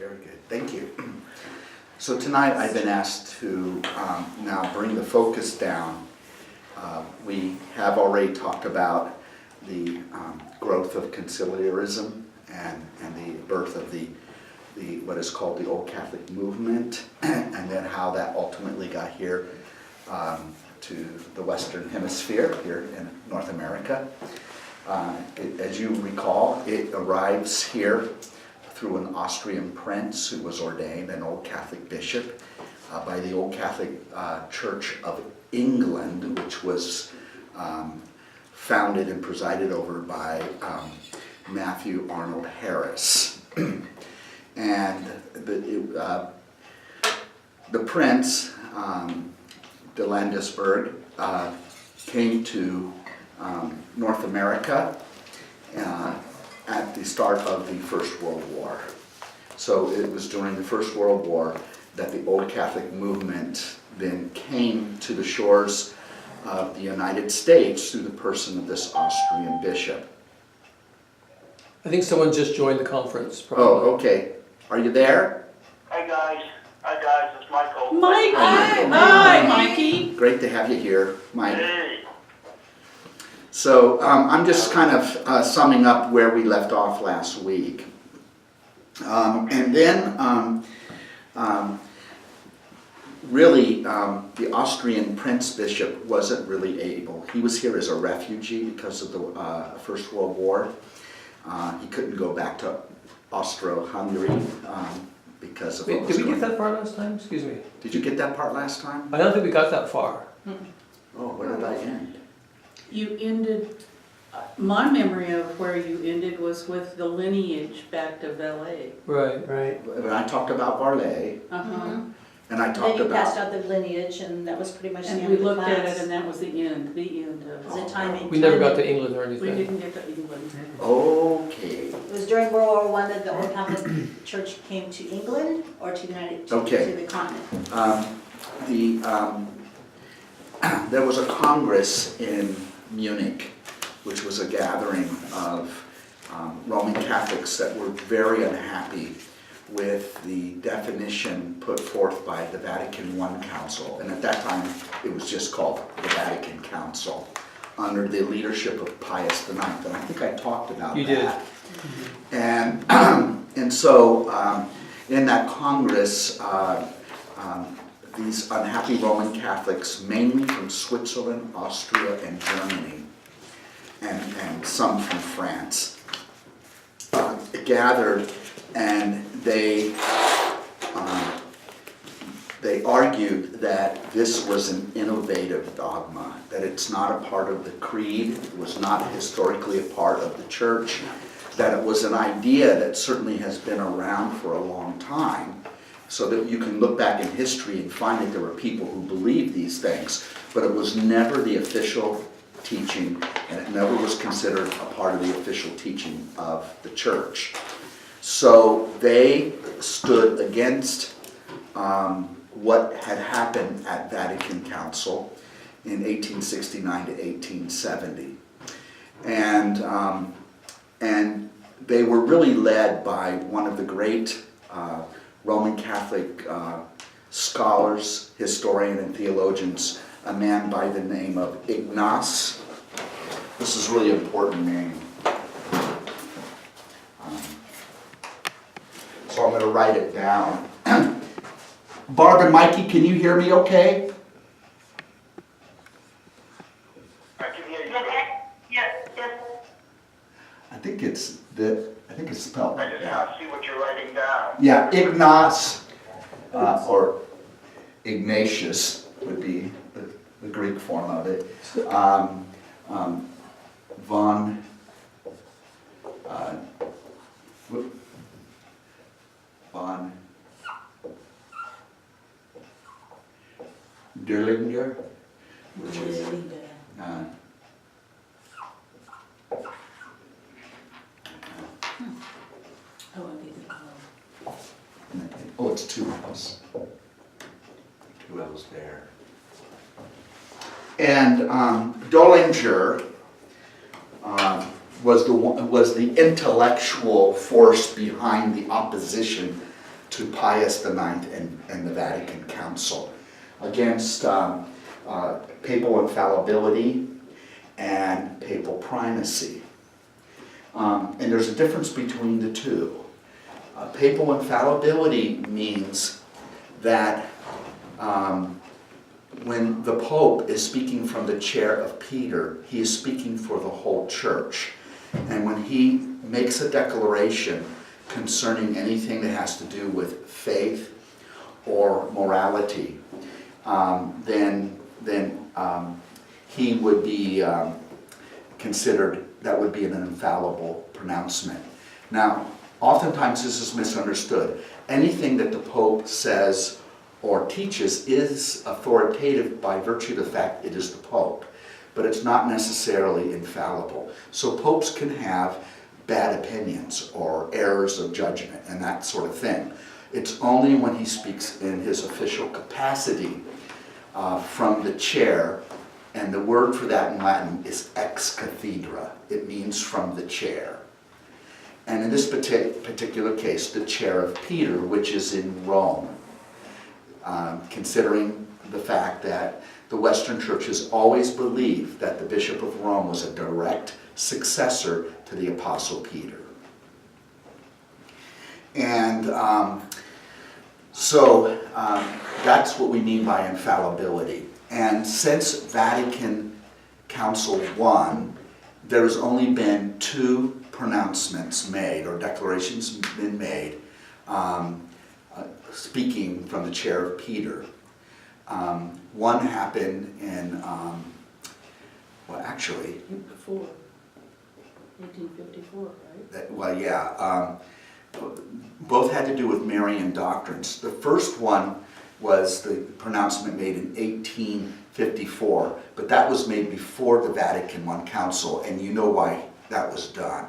Very good, thank you. So tonight I've been asked to now bring the focus down. We have already talked about the growth of conciliarism and the birth of the what is called the Old Catholic movement, and then how that ultimately got here to the Western Hemisphere, here in North America. As you recall, it arrives here through an Austrian prince who was ordained an Old Catholic bishop by the Old Catholic Church of England, which was founded and presided over by Matthew Arnold Harris. And the prince, de Landesberg, came to North America at the start of the First World War. So it was during the First World War that the Old Catholic movement then came to the shores of the United States through the person of this Austrian bishop. I think someone just joined the conference. Probably. Oh, okay. Are you there? Hi guys, it's Michael. Mike, Hi, Michael. hi, Mikey. Great to have you here, Mike. Hey. So I'm just kind of summing up where we left off last week. And then really the Austrian Prince Bishop wasn't really able. He was here as a refugee because of the First World War. He couldn't go back to Austro-Hungary because of what was Did we going get on. that far last time? Excuse me. Did you get that part last time? I don't think we got that far. Oh, where did I end? You ended, my memory of where you ended was with the lineage back to Valais. Right. When I talked about Varley, Uh-huh. and I Then talked you passed about... out the lineage, and that was pretty much the And end we of the looked at class. it, and that was the end of. It was a timing. We never got to timing. England or We anything. didn't get to England. Okay. It was during World War I that the Old Catholic Church came to England or to Okay. the continent. There was a congress in Munich, which was a gathering of Roman Catholics that were very unhappy with the definition put forth by the Vatican I Council. And at that time, it was just called the Vatican Council, under the leadership of Pius IX. And I think I talked about You that. did. And so in that Congress, these unhappy Roman Catholics, mainly from Switzerland, Austria, and Germany, and some from France, gathered, and they argued that this was an innovative dogma, that it's not a part of the creed, it was not historically a part of the church, that it was an idea that certainly has been around for a long time, so that you can look back in history and find that there were people who believed these things, but it was never the official teaching, and it never was considered a part of the official teaching of the church. So they stood against what had happened at Vatican Council in 1869 to 1870. And they were really led by one of the great Roman Catholic scholars, historian, and theologians, a man by the name of Ignace. This is a really important name. So I'm going to write it down. Barb and Mikey, can you hear me okay? I can hear you. Yes. I think it's spelled I like just that. want to see what you're writing down. Yeah, Ignace, or Ignatius would be the Greek form of it. Von Derlinger, which is oh, it's two L's. Two L's there. And Dollinger was the intellectual force behind the opposition to Pius IX and the Vatican Council against papal infallibility and papal primacy. And there's a difference between the two. Papal infallibility means that when the Pope is speaking from the chair of Peter, he is speaking for the whole church. And when he makes a declaration concerning anything that has to do with faith or morality, then he would be considered, that would be an infallible pronouncement. Now, oftentimes this is misunderstood. Anything that the Pope says or teaches is authoritative by virtue of the fact it is the Pope, but it's not necessarily infallible. So popes can have bad opinions or errors of judgment and that sort of thing. It's only when he speaks in his official capacity from the chair, and the word for that in Latin is ex cathedra. It means from the chair. And in this particular case, the chair of Peter, which is in Rome, considering the fact that the Western churches always believed that the Bishop of Rome was a direct successor to the Apostle Peter. And so that's what we mean by infallibility. And since Vatican Council I, there's only been 2 pronouncements made, or declarations been made, speaking from the chair of Peter. One happened in, well actually, Before, 1854, right? well yeah, both had to do with Marian doctrines. The first one was the pronouncement made in 1854, but that was made before the Vatican I Council, and you know why that was done.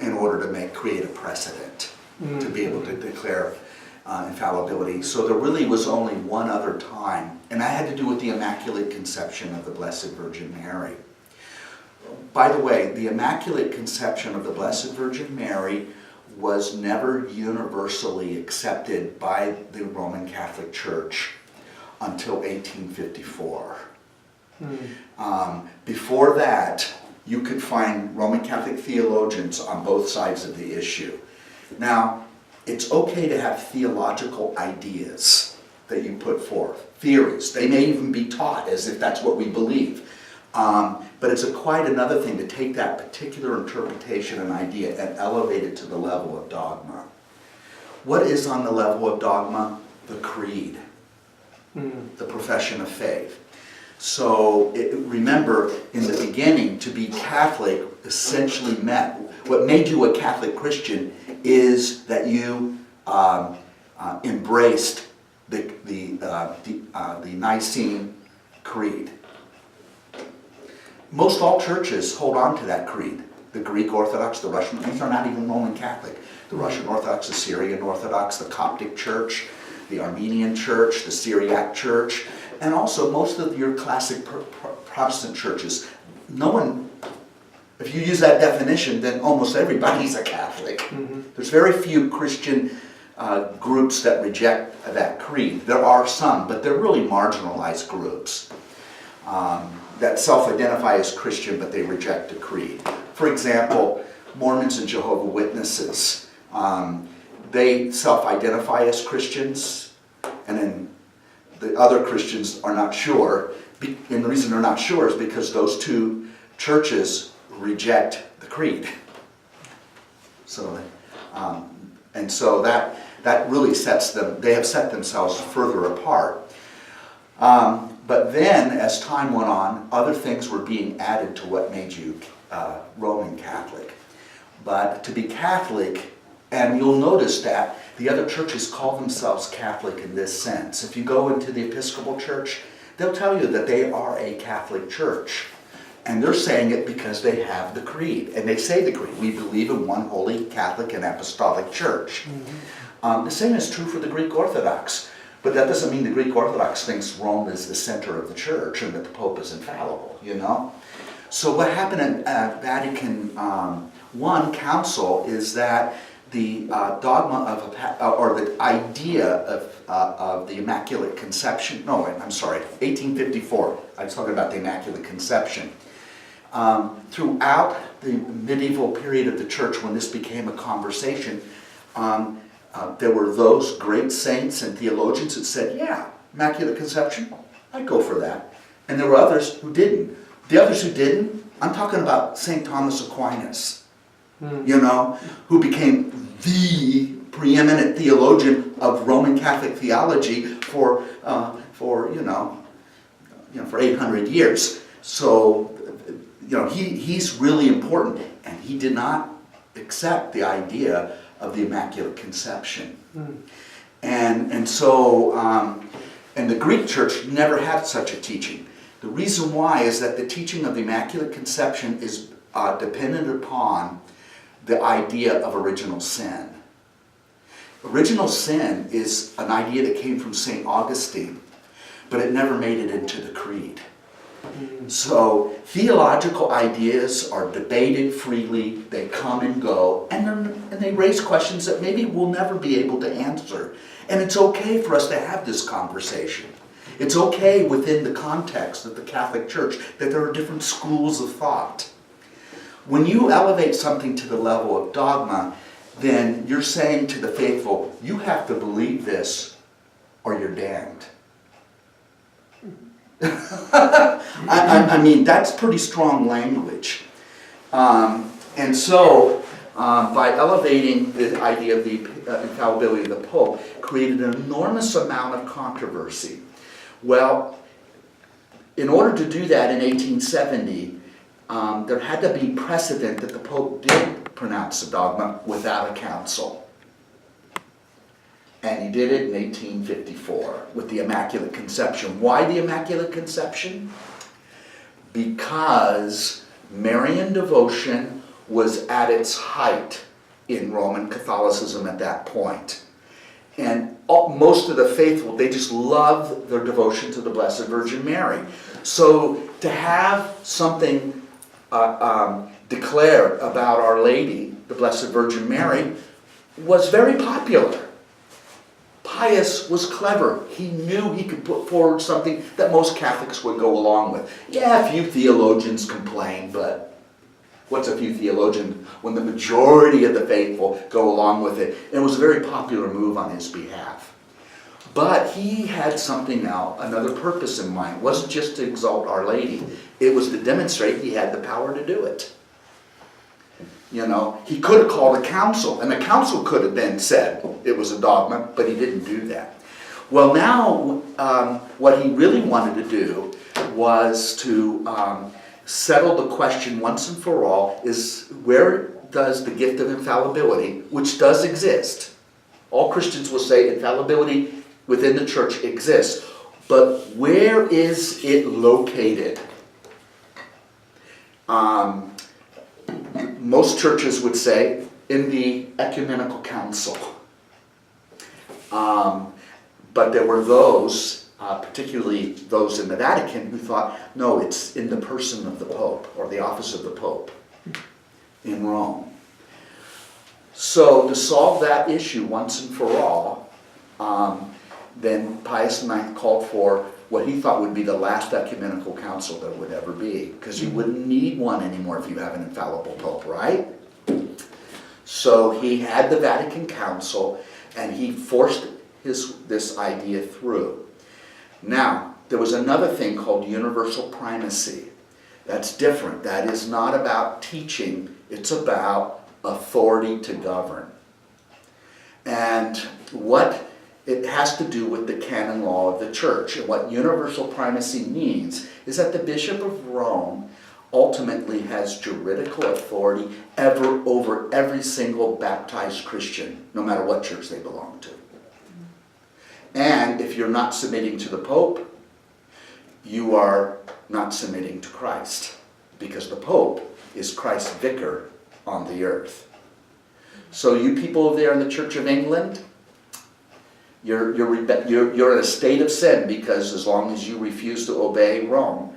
In order to create a precedent to be able to declare infallibility. So there really was only one other time, and that had to do with the Immaculate Conception of the Blessed Virgin Mary. By the way, the Immaculate Conception of the Blessed Virgin Mary was never universally accepted by the Roman Catholic Church until 1854. Before that, you could find Roman Catholic theologians on both sides of the issue. Now, it's okay to have theological ideas that you put forth, theories. They may even be taught as if that's what we believe. But it's quite another thing to take that particular interpretation and idea and elevate it to the level of dogma. What is on the level of dogma? The creed, the profession of faith. So remember, in the beginning, to be Catholic essentially meant, what made you a Catholic Christian is that you embraced the Nicene Creed. Most all churches hold on to that creed. The Greek Orthodox, the Russian, these are not even Roman Catholic. The Russian Orthodox, the Syrian Orthodox, the Coptic Church, the Armenian Church, the Syriac Church, and also most of your classic Protestant churches. No one, if you use that definition, then almost everybody's a Catholic. There's very few Christian groups that reject that creed. There are some, but they're really marginalized groups that self-identify as Christian, but they reject the creed. For example, Mormons and Jehovah's Witnesses, they self-identify as Christians, and then the other Christians are not sure. And the reason they're not sure is because those 2 churches reject the creed. So, and so that really sets them, they have set themselves further apart. But then, as time went on, other things were being added to what made you Roman Catholic. But to be Catholic, and you'll notice that the other churches call themselves Catholic in this sense. If you go into the Episcopal Church, they'll tell you that they are a Catholic church. And they're saying it because they have the creed. And they say the creed. We believe in one holy Catholic and Apostolic Church. The same is true for the Greek Orthodox. But that doesn't mean the Greek Orthodox thinks Rome is the center of the church and that the Pope is infallible, you know? So what happened at Vatican I Council is that the dogma or the idea of the Immaculate Conception. No, I'm sorry, 1854. I was talking about the Immaculate Conception. Throughout the medieval period of the church, when this became a conversation, there were those great saints and theologians that said, yeah, Immaculate Conception, I'd go for that. And there were others who didn't. The others who didn't, I'm talking about St. Thomas Aquinas, you know, who became the preeminent theologian of Roman Catholic theology for 800 years. So, you know, he's really important, and he did not accept the idea of the Immaculate Conception. And the Greek Church never had such a teaching. The reason why is that the teaching of the Immaculate Conception is dependent upon the idea of original sin. Original sin is an idea that came from St. Augustine, but it never made it into the creed. So theological ideas are debated freely, they come and go, and they raise questions that maybe we'll never be able to answer. And it's okay for us to have this conversation. It's okay within the context of the Catholic Church that there are different schools of thought. When you elevate something to the level of dogma, then you're saying to the faithful, you have to believe this or you're damned. I mean, that's pretty strong language. And so, by elevating the idea of the infallibility of the Pope, created an enormous amount of controversy. Well, in order to do that in 1870, there had to be precedent that the Pope did pronounce a dogma without a council. And he did it in 1854 with the Immaculate Conception. Why the Immaculate Conception? Because Marian devotion was at its height in Roman Catholicism at that point. And most of the faithful, they just loved their devotion to the Blessed Virgin Mary. So to have something declared about Our Lady, the Blessed Virgin Mary, was very popular. Pius was clever. He knew he could put forward something that most Catholics would go along with. Yeah, a few theologians complain, but what's a few theologians when the majority of the faithful go along with it? And it was a very popular move on his behalf. But he had something now, another purpose in mind. It wasn't just to exalt Our Lady. It was to demonstrate he had the power to do it. You know, he could have called a council, and the council could have then said it was a dogma, but he didn't do that. Well, now, what he really wanted to do was to settle the question once and for all, is where does the gift of infallibility, which does exist, all Christians will say infallibility within the church exists, but where is it located? Most churches would say in the Ecumenical Council. But there were those, particularly those in the Vatican, who thought, no, it's in the person of the Pope, or the office of the Pope in Rome. So to solve that issue once and for all, then Pius IX called for what he thought would be the last ecumenical council there would ever be, because you wouldn't need one anymore if you have an infallible Pope, right? So he had the Vatican Council, and he forced this idea through. Now, there was another thing called universal primacy. That's different. That is not about teaching, it's about authority to govern. And what it has to do with the canon law of the church. And what universal primacy means is that the Bishop of Rome ultimately has juridical authority over every single baptized Christian, no matter what church they belong to. And if you're not submitting to the Pope, you are not submitting to Christ, because the Pope is Christ's vicar on the earth. So you people there in the Church of England, you're in a state of sin, because as long as you refuse to obey Rome.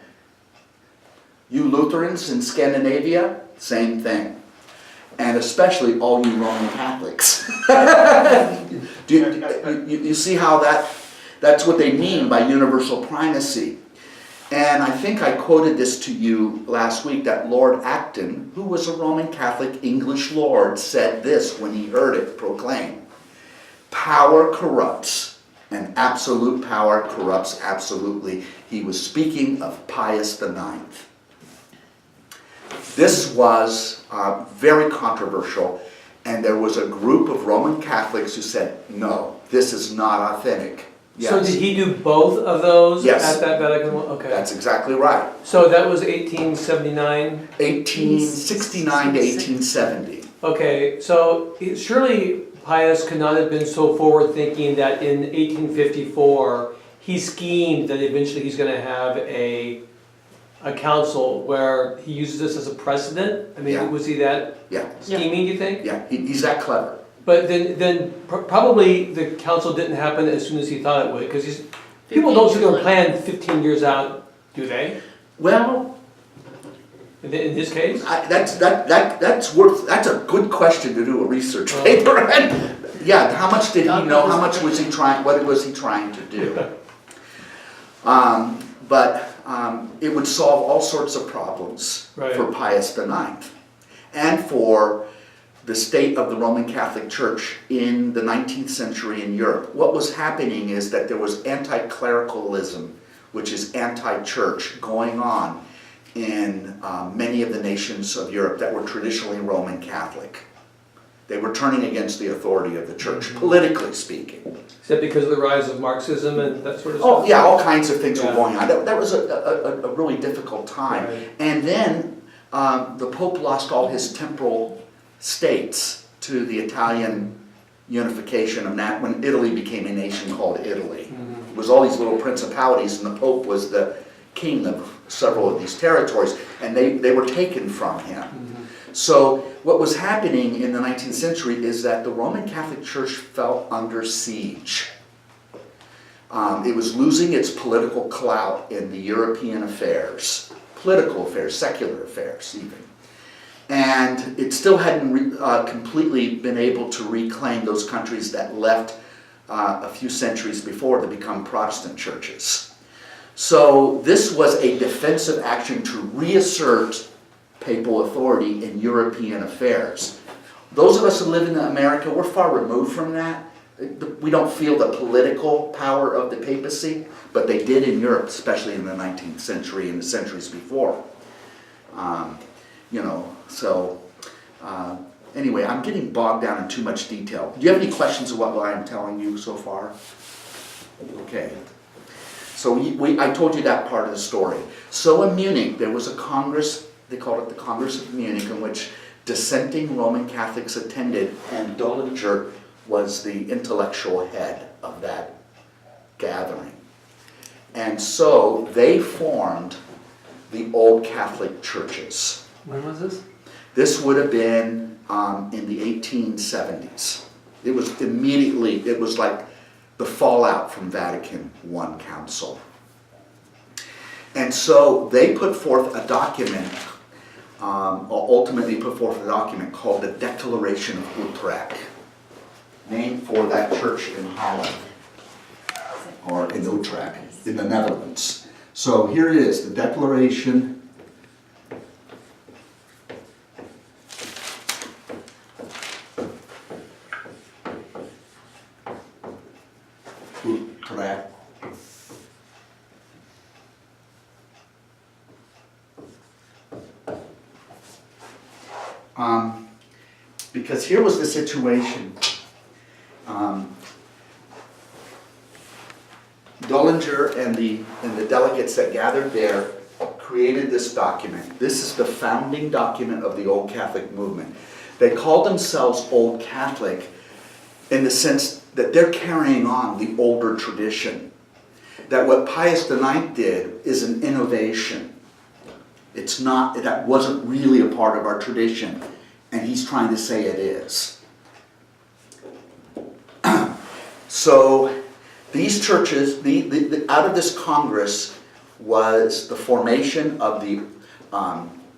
You Lutherans in Scandinavia, same thing. And and especially all you Roman Catholics. You see how that's what they mean by universal primacy. And I think I quoted this to you last week, that Lord Acton, who was a Roman Catholic English lord, said this when he heard it proclaimed: "Power corrupts, and absolute power corrupts absolutely." He was speaking of Pius IX. This was very controversial, and there was a group of Roman Catholics who said, no, this is not authentic. Yes. So did he do both of those Yes. at that Vatican one? Okay. That's exactly right. So that was 1879? 1869 to 1870. Okay, so surely Pius could not have been so forward-thinking that in 1854, he schemed that eventually he's going to have a council where he uses this as a precedent? I mean, Yeah. was he that Yeah, scheming, do you think? yeah, he's that clever. But then probably the council didn't happen as soon as he thought it would, because people don't sit there and plan 15 years out, do they? Well, In this case? that's a good question to do a research paper. And yeah, how much did he know? How much was he trying? What was he trying to do? But it would solve all sorts of problems for Pius IX and for the state of the Roman Catholic Church in the 19th century in Europe. What was happening is that there was anti-clericalism, which is anti-church, going on in many of the nations of Europe that were traditionally Roman Catholic. They were turning against the authority of the church, politically speaking. Is that because of the rise of Marxism and that sort of stuff? Oh, yeah, all kinds of things were going on. That was a really difficult time. Right. And then the Pope lost all his temporal states to the Italian unification of that when Italy became a nation called Italy. It was all these little principalities, and the Pope was the king of several of these territories, and they were taken from him. So what was happening in the 19th century is that the Roman Catholic Church fell under siege. It was losing its political clout in the European affairs, political affairs, secular affairs even. And it still hadn't completely been able to reclaim those countries that left a few centuries before to become Protestant churches. So this was a defensive action to reassert papal authority in European affairs. Those of us who live in America, we're far removed from that. We don't feel the political power of the papacy, but they did in Europe, especially in the 19th century and the centuries before. Anyway, I'm getting bogged down in too much detail. Do you have any questions of what I'm telling you so far? Okay. So I told you that part of the story. So in Munich, there was a congress, they called it the Congress of Munich, in which dissenting Roman Catholics attended, and Dollinger was the intellectual head of that gathering. And so they formed the old Catholic churches. When was this? This would have been in the 1870s. It was like the fallout from Vatican I Council. And so they put forth a document, or ultimately put forth a document called the Declaration of Utrecht, named for that church in Holland, or in Utrecht, in the Netherlands. So here it is, the Declaration Utrecht. Because here was the situation. Dollinger and the delegates that gathered there created this document. This is the founding document of the Old Catholic movement. They call themselves Old Catholic in the sense that they're carrying on the older tradition. That what Pius IX did is an innovation. It's not, that wasn't really a part of our tradition, and he's trying to say it is. So these churches, out of this Congress was the formation of the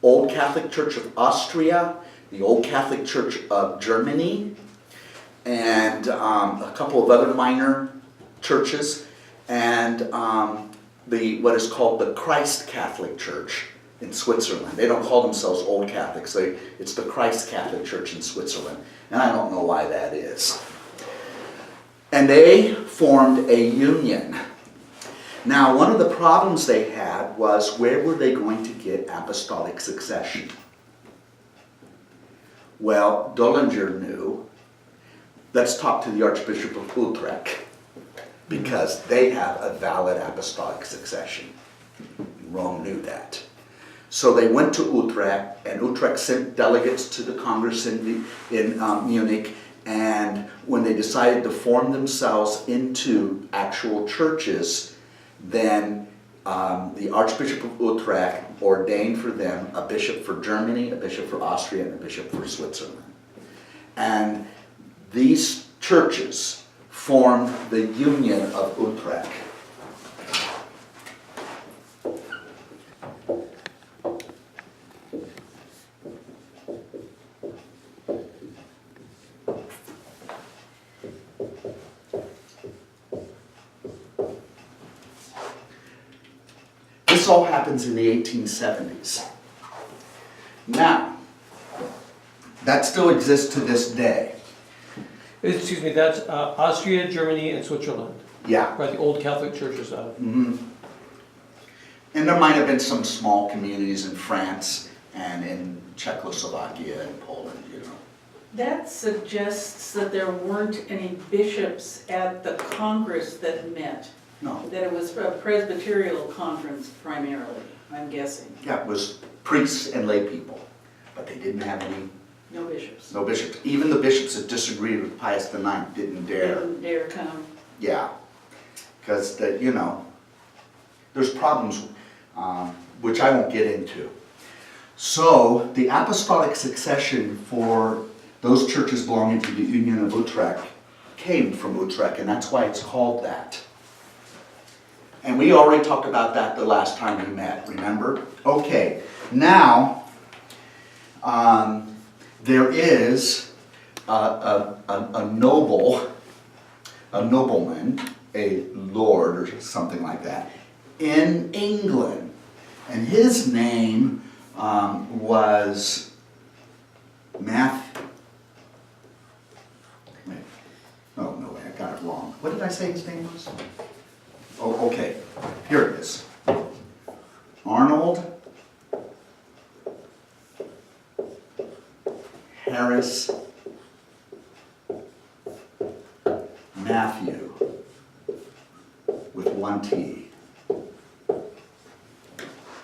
Old Catholic Church of Austria, the Old Catholic Church of Germany, and a couple of other minor churches, and what is called the Christ Catholic Church in Switzerland. They don't call themselves Old Catholics. It's the Christ Catholic Church in Switzerland, and I don't know why that is. And they formed a union. Now, one of the problems they had was, where were they going to get apostolic succession? Well, Dollinger knew, let's talk to the Archbishop of Utrecht, because they have a valid apostolic succession. Rome knew that. So they went to Utrecht, and Utrecht sent delegates to the Congress in Munich, and when they decided to form themselves into actual churches, then the Archbishop of Utrecht ordained for them a bishop for Germany, a bishop for Austria, and a bishop for Switzerland. And these churches formed the Union of Utrecht. This all happens in the 1870s. Now, that still exists to this day. Excuse me, that's Austria, Germany, and Switzerland, Yeah. right, the old Catholic churches of. And there might have been some small communities in France and in Czechoslovakia and Poland, you know. That suggests that there weren't any bishops at the Congress that met. No. That it was a Presbyterial conference primarily, I'm guessing. Yeah, it was priests and lay people, but they didn't have any, No bishops. no bishops. Even the bishops that disagreed with Pius IX didn't dare. Didn't dare come. Yeah, because, you know, there's problems, which I won't get into. So the apostolic succession for those churches belonging to the Union of Utrecht came from Utrecht, and that's why it's called that. And we already talked about that the last time we met, remember? Okay, now there is a nobleman, a lord or something like that, in England. And his name was no way, I got it wrong. What did I say his name was? Oh, okay, here it is. Arnold Harris Matthew, with one T.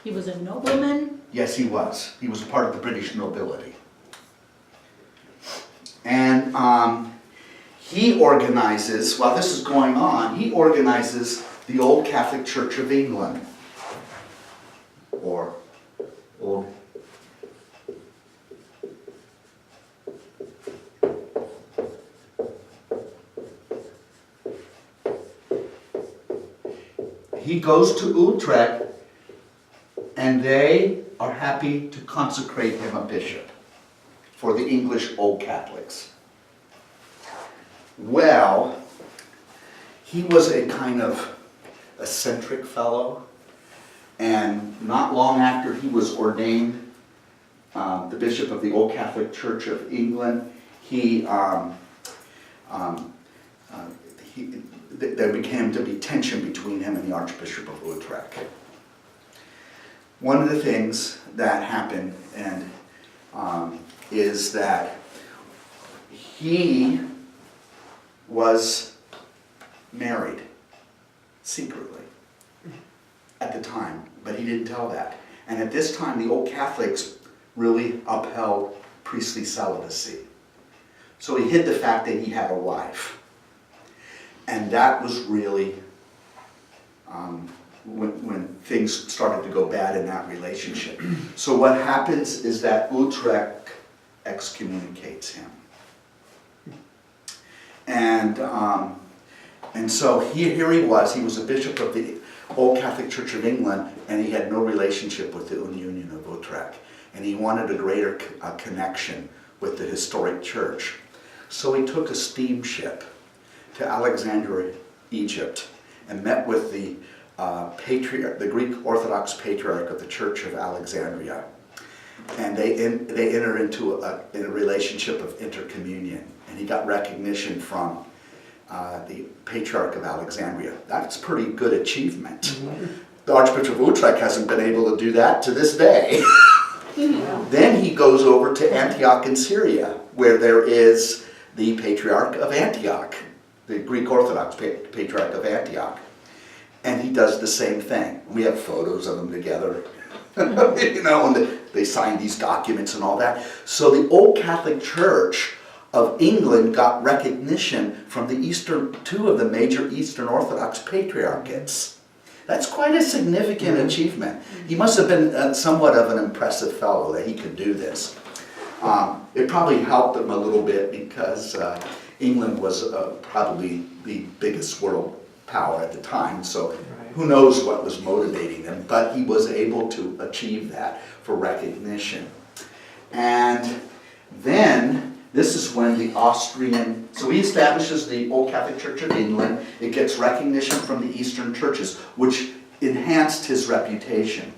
He was a nobleman? Yes, he was. He was part of the British nobility. And he organizes, while this is going on, he organizes the Old Catholic Church of England, or Old. He goes to Utrecht, and they are happy to consecrate him a bishop for the English Old Catholics. Well, he was a kind of eccentric fellow, and not long after he was ordained the bishop of the Old Catholic Church of England, there began to be tension between him and the Archbishop of Utrecht. One of the things that happened is that he was married secretly at the time, but he didn't tell that. And at this time, the Old Catholics really upheld priestly celibacy. So he hid the fact that he had a wife. And that was really when things started to go bad in that relationship. So what happens is that Utrecht excommunicates him. And so here he was a bishop of the Old Catholic Church of England, and he had no relationship with the Union of Utrecht. And he wanted a greater connection with the historic church. So he took a steamship to Alexandria, Egypt, and met with the the Greek Orthodox Patriarch of the Church of Alexandria. And they enter into a relationship of intercommunion. And he got recognition from the Patriarch of Alexandria. That's pretty good achievement. Mm-hmm. The Archbishop of Utrecht hasn't been able to do that to this day. Then he goes over to Antioch in Syria, where there is the Patriarch of Antioch, the Greek Orthodox Patriarch of Antioch. And he does the same thing. We have photos of them together. You know, and they signed these documents and all that. So the Old Catholic Church of England got recognition from the two of the major Eastern Orthodox patriarchates. That's quite a significant achievement. He must have been somewhat of an impressive fellow that he could do this. It probably helped him a little bit because England was probably the biggest world power at the time, so who knows what was motivating him, but he was able to achieve that for recognition. And then, this is when the Austrian, so he establishes the Old Catholic Church of England. It gets recognition from the Eastern churches, which enhanced his reputation.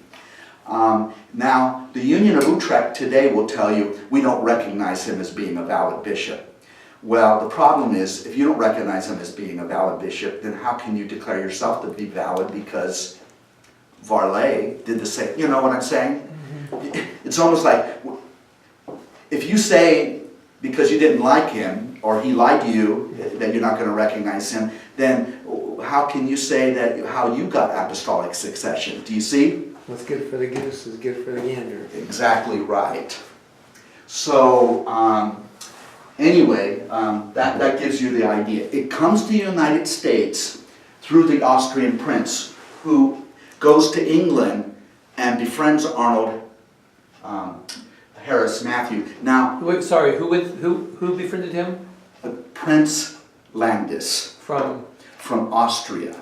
Now, the Union of Utrecht today will tell you, we don't recognize him as being a valid bishop. Well, the problem is, if you don't recognize him as being a valid bishop, then how can you declare yourself to be valid? Because Varley did the same. You know what I'm saying? Mm-hmm. It's almost like, if you say, because you didn't like him, or he lied to you, that you're not going to recognize him, then how can you say that how you got apostolic succession? Do you see? What's good for the goose is good for the gander. Exactly right. So, anyway, that gives you the idea. It comes to the United States through the Austrian prince, who goes to England and befriends Arnold Harris Matthew. Now, who befriended him? Prince Landis From Austria.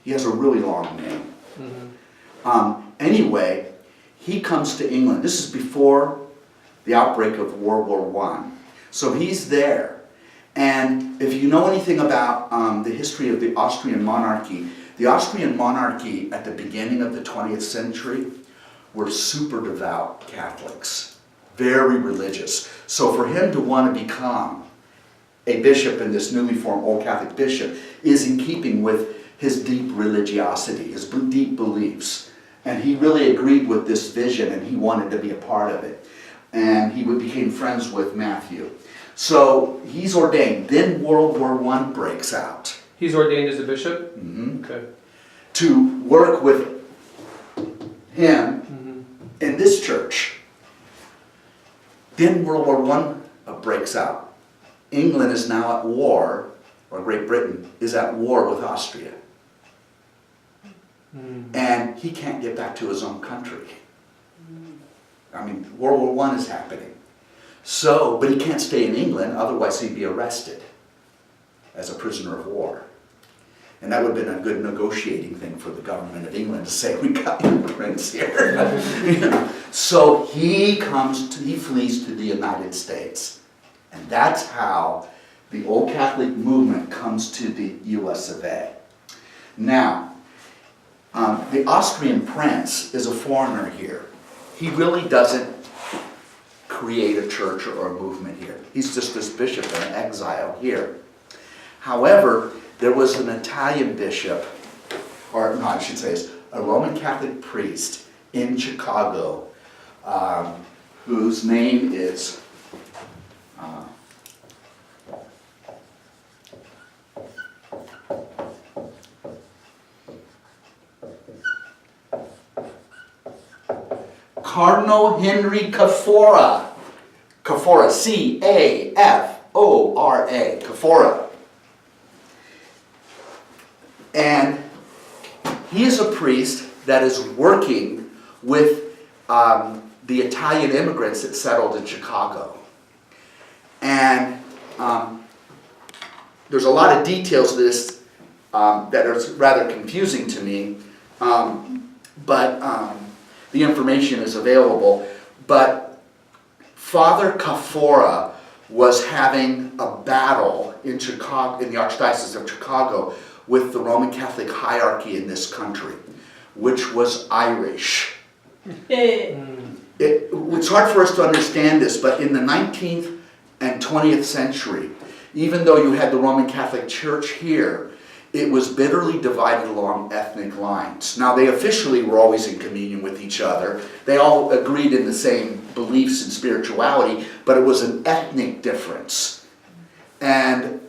He has a really long name. Mm-hmm. Anyway, he comes to England. This is before the outbreak of World War I. So he's there. And if you know anything about the history of the Austrian monarchy at the beginning of the 20th century were super devout Catholics, very religious. So for him to want to become a bishop in this newly formed Old Catholic bishop is in keeping with his deep religiosity, his deep beliefs. And he really agreed with this vision, and he wanted to be a part of it. And he became friends with Matthew. So he's ordained. Then World War I breaks out. He's ordained as a bishop? Mm-hmm. Okay. To work with him in this church. Then World War I breaks out. England is now at war, or Great Britain is at war with Austria. And he can't get back to his own country. I mean, World War I is happening. So, but he can't stay in England, otherwise he'd be arrested as a prisoner of war. And that would have been a good negotiating thing for the government of England to say, we got your prince here. You know. So he flees to the United States. And that's how the Old Catholic movement comes to the US of A. Now, the Austrian prince is a foreigner here. He really doesn't create a church or a movement here. He's just this bishop in exile here. However, there was an Italian bishop, or no, I should say it's a Roman Catholic priest in Chicago, whose name is Cardinal Henry Cafora. Cafora, C-A-F-O-R-A, Cafora. And he is a priest that is working with the Italian immigrants that settled in Chicago. And there's a lot of details to this that are rather confusing to me, but the information is available. But Father Cafora was having a battle in Chicago, in the Archdiocese of Chicago, with the Roman Catholic hierarchy in this country, which was Irish. It's hard for us to understand this, but in the 19th and 20th century, even though you had the Roman Catholic Church here, it was bitterly divided along ethnic lines. Now, they officially were always in communion with each other. They all agreed in the same beliefs and spirituality, but it was an ethnic difference. And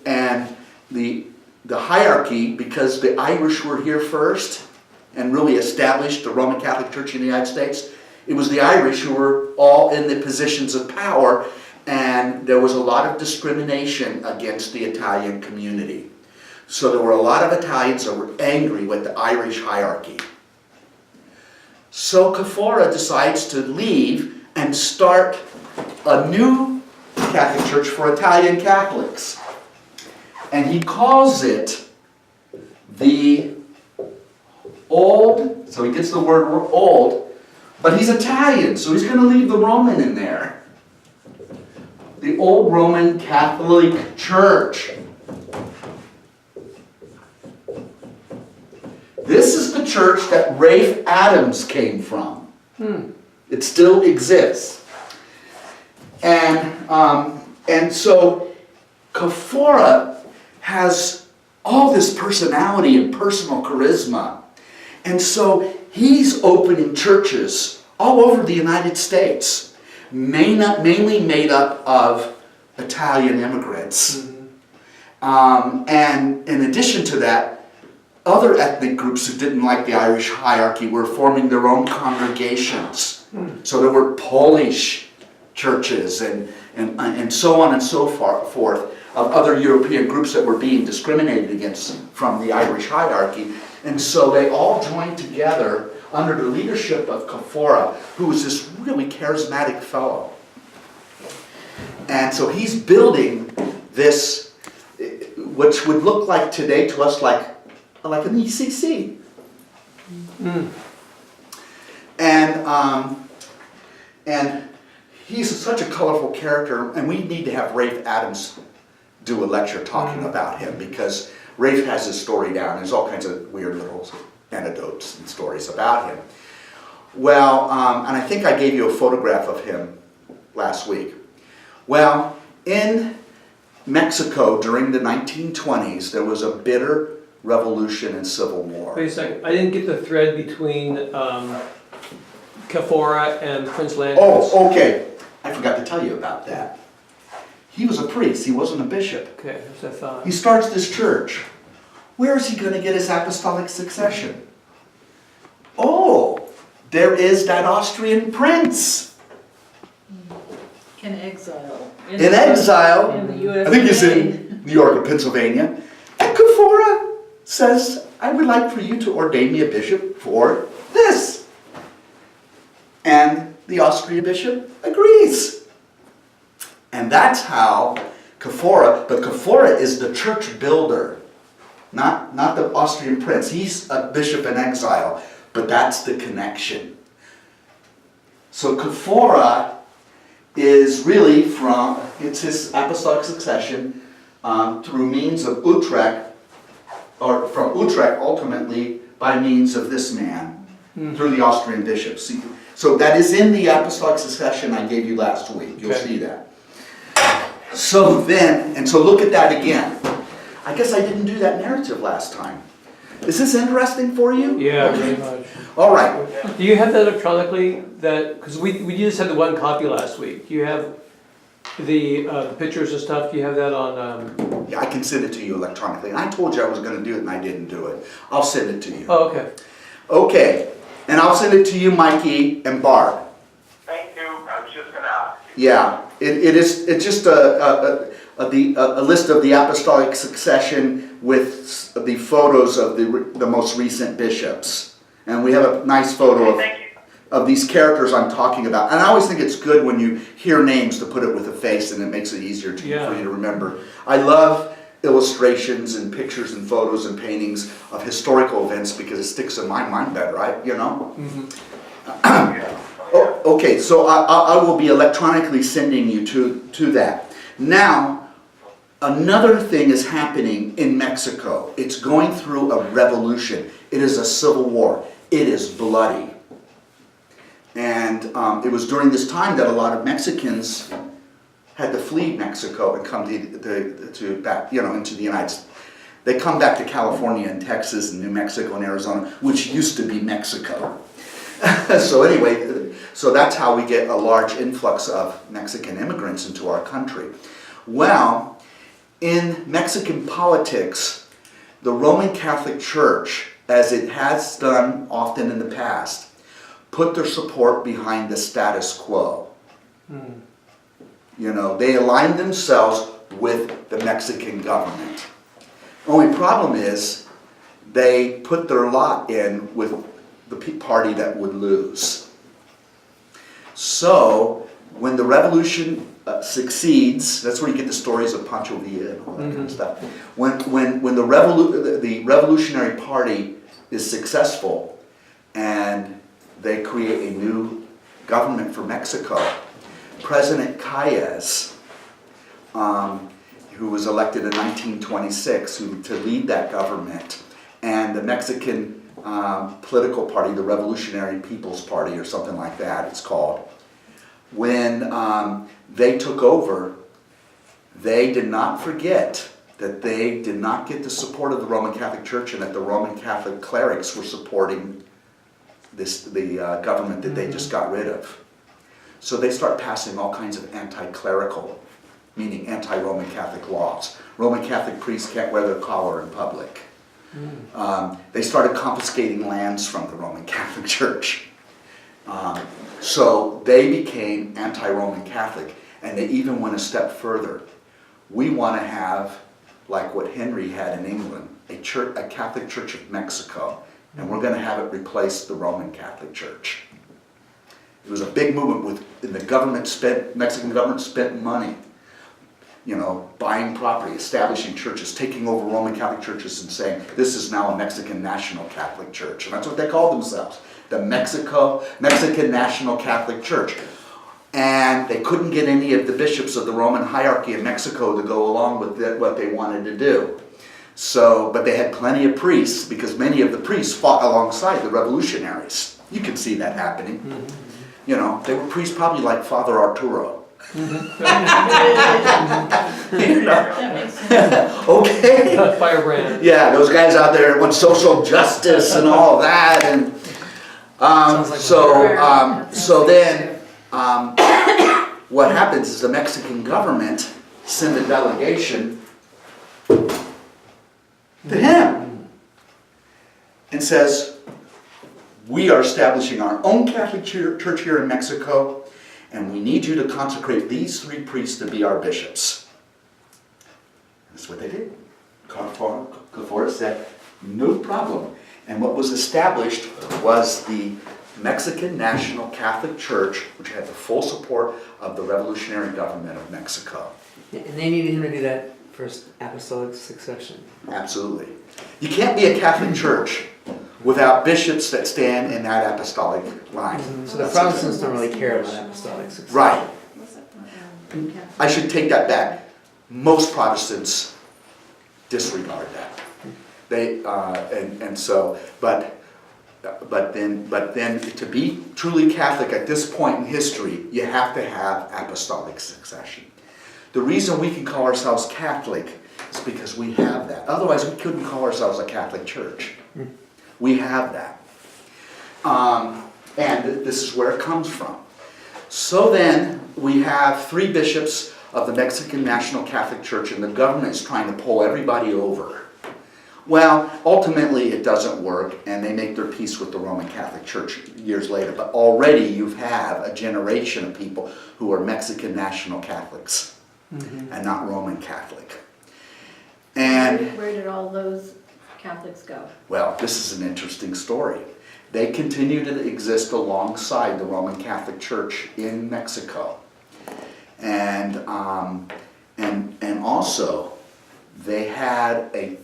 the hierarchy, because the Irish were here first and really established the Roman Catholic Church in the United States, it was the Irish who were all in the positions of power, and there was a lot of discrimination against the Italian community. So there were a lot of Italians that were angry with the Irish hierarchy. So Cafora decides to leave and start a new Catholic church for Italian Catholics. And he calls it the Old, so he gets the word old, but he's Italian, so he's going to leave the Roman in there. The Old Roman Catholic Church. This is the church that Rafe Adams came from. It still exists. And so Cafora has all this personality and personal charisma. And so he's opening churches all over the United States, mainly made up of Italian immigrants. And in addition to that, other ethnic groups who didn't like the Irish hierarchy were forming their own congregations. So there were Polish churches and so on and so forth of other European groups that were being discriminated against from the Irish hierarchy. And so they all joined together under the leadership of Cafora, who was this really charismatic fellow. And so he's building this, which would look like today to us like an ECC. And he's such a colorful character, and we need to have Rafe Adams do a lecture talking about him, because Rafe has his story down. There's all kinds of weird little anecdotes and stories about him. Well, and I think I gave you a photograph of him last week. Well, in Mexico during the 1920s, there was a bitter revolution and civil war. Wait a second, I didn't get the thread between Cafora and Prince Landgraf. Oh, okay. I forgot to tell you about that. He was a priest, he wasn't a bishop. Okay, that's what I thought. He starts this church. Where is he going to get his apostolic succession? Oh, there is that Austrian prince. In exile. In exile. In the USA. I think he's in New York or Pennsylvania. And Cafora says, I would like for you to ordain me a bishop for this. And the Austrian bishop agrees. And that's how Cafora, but Cafora is the church builder, not the Austrian prince. He's a bishop in exile, but that's the connection. So Cafora is really it's his apostolic succession through means of Utrecht, or from Utrecht ultimately by means of this man, through the Austrian bishops. So that is in the apostolic succession I gave you last week. You'll see that. So look at that again. I guess I didn't do that narrative last time. Is this interesting for you? Yeah, Okay. very much. All right. Do you have that electronically? Because we just had the one copy last week. Do you have the pictures and stuff? Do you have that on? Yeah, I can send it to you electronically. And I told you I was going to do it and I didn't do it. I'll send it to you. Oh, okay. Okay. And I'll send it to you, Mikey and Barb. Thank you. I was just gonna ask. Yeah. It's just a list of the apostolic succession with the photos of the most recent bishops. And we have a nice photo Thank you. of these characters I'm talking about. And I always think it's good when you hear names to put it with a face, and it makes it easier for you to remember. I love illustrations and pictures and photos and paintings of historical events because it sticks in my mind better, you know? Yeah. okay, so I will be electronically sending you to that. Now, another thing is happening in Mexico. It's going through a revolution. It is a civil war. It is bloody. And it was during this time that a lot of Mexicans had to flee Mexico and come to back, into the United States. They come back to California and Texas and New Mexico and Arizona, which used to be Mexico. So anyway, so that's how we get a large influx of Mexican immigrants into our country. Well, in Mexican politics, the Roman Catholic Church, as it has done often in the past, put their support behind the status quo. They aligned themselves with the Mexican government. Only problem is they put their lot in with the party that would lose. So when the revolution succeeds, that's where you get the stories of Pancho Villa and all that kind of stuff. When the revolutionary party is successful and they create a new government for Mexico, President Calles, who was elected in 1926 to lead that government, and the Mexican political party, the Revolutionary People's Party or something like that it's called, when they took over, they did not forget that they did not get the support of the Roman Catholic Church and that the Roman Catholic clerics were supporting the government that they just got rid of. So they start passing all kinds of anti-clerical, meaning anti-Roman Catholic laws. Roman Catholic priests can't wear their collar in public. They started confiscating lands from the Roman Catholic Church. So they became anti-Roman Catholic, and they even went a step further. We want to have, like what Henry had in England, a Catholic Church of Mexico, and we're going to have it replace the Roman Catholic Church. It was a big movement and the Mexican government spent money, buying property, establishing churches, taking over Roman Catholic churches and saying, this is now a Mexican National Catholic Church. And that's what they called themselves, the Mexican National Catholic Church. And they couldn't get any of the bishops of the Roman hierarchy in Mexico to go along with what they wanted to do. But they had plenty of priests, because many of the priests fought alongside the revolutionaries. You can see that happening. They were priests probably like Father Arturo. That makes sense. Okay. Firebrand. Yeah, those guys out there want social justice and all that, and so then what happens is the Mexican government send a delegation to him and says, we are establishing our own Catholic church here in Mexico, and we need you to consecrate these 3 priests to be our bishops. That's what they did. Cafora said, no problem. And what was established was the Mexican National Catholic Church, which had the full support of the revolutionary government of Mexico. And they needed him to do that first apostolic succession. Absolutely. You can't be a Catholic church without bishops that stand in that apostolic line. So the Protestants don't really care about apostolic succession. Right. I should take that back. Most Protestants disregard that. They but then to be truly Catholic at this point in history, you have to have apostolic succession. The reason we can call ourselves Catholic is because we have that. Otherwise, we couldn't call ourselves a Catholic church. We have that. And this is where it comes from. So then, we have 3 bishops of the Mexican National Catholic Church, and the government is trying to pull everybody over. Well, ultimately it doesn't work, and they make their peace with the Roman Catholic Church years later. But already you have a generation of people who are Mexican National Catholics and not Roman Catholic. And where did all those Catholics go? well, this is an interesting story. They continue to exist alongside the Roman Catholic Church in Mexico. And also, they had a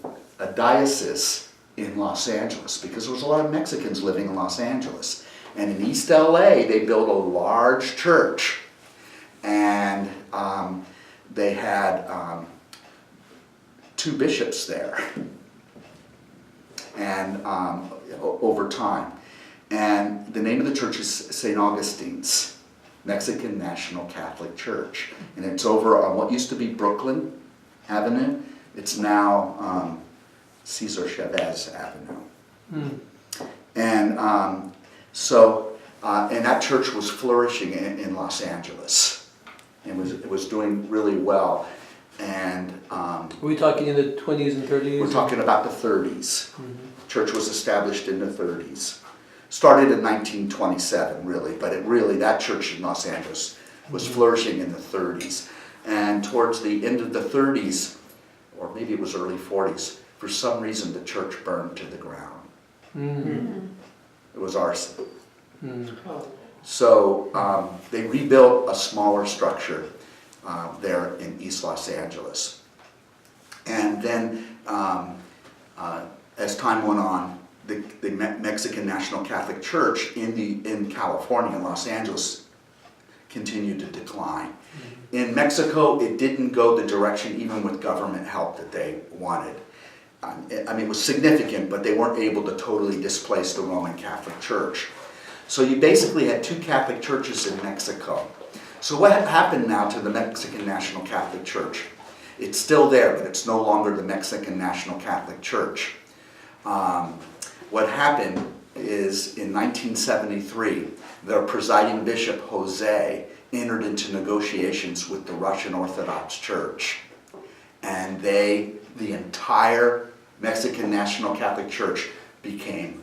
diocese in Los Angeles, because there was a lot of Mexicans living in Los Angeles. And in East LA, they built a large church. And they had 2 bishops there. And over time. And the name of the church is St. Augustine's, Mexican National Catholic Church. And it's over on what used to be Brooklyn Avenue. It's now Cesar Chavez Avenue. And and that church was flourishing in Los Angeles. It was doing really well. And Are we talking in the 20s and 30s? we're talking about the 30s. Church was established in the 30s. Started in 1927, really, but that church in Los Angeles was flourishing in the 30s. And towards the end of the 30s, or maybe it was early 40s, for some reason the church burned to the ground. It was arson. So they rebuilt a smaller structure there in East Los Angeles. And then as time went on, the Mexican National Catholic Church in California, in Los Angeles, continued to decline. In Mexico, it didn't go the direction, even with government help, that they wanted. I mean, it was significant, but they weren't able to totally displace the Roman Catholic Church. So you basically had 2 Catholic churches in Mexico. So what happened now to the Mexican National Catholic Church? It's still there, but it's no longer the Mexican National Catholic Church. What happened is in 1973, their presiding bishop, Jose, entered into negotiations with the Russian Orthodox Church. And the entire Mexican National Catholic Church became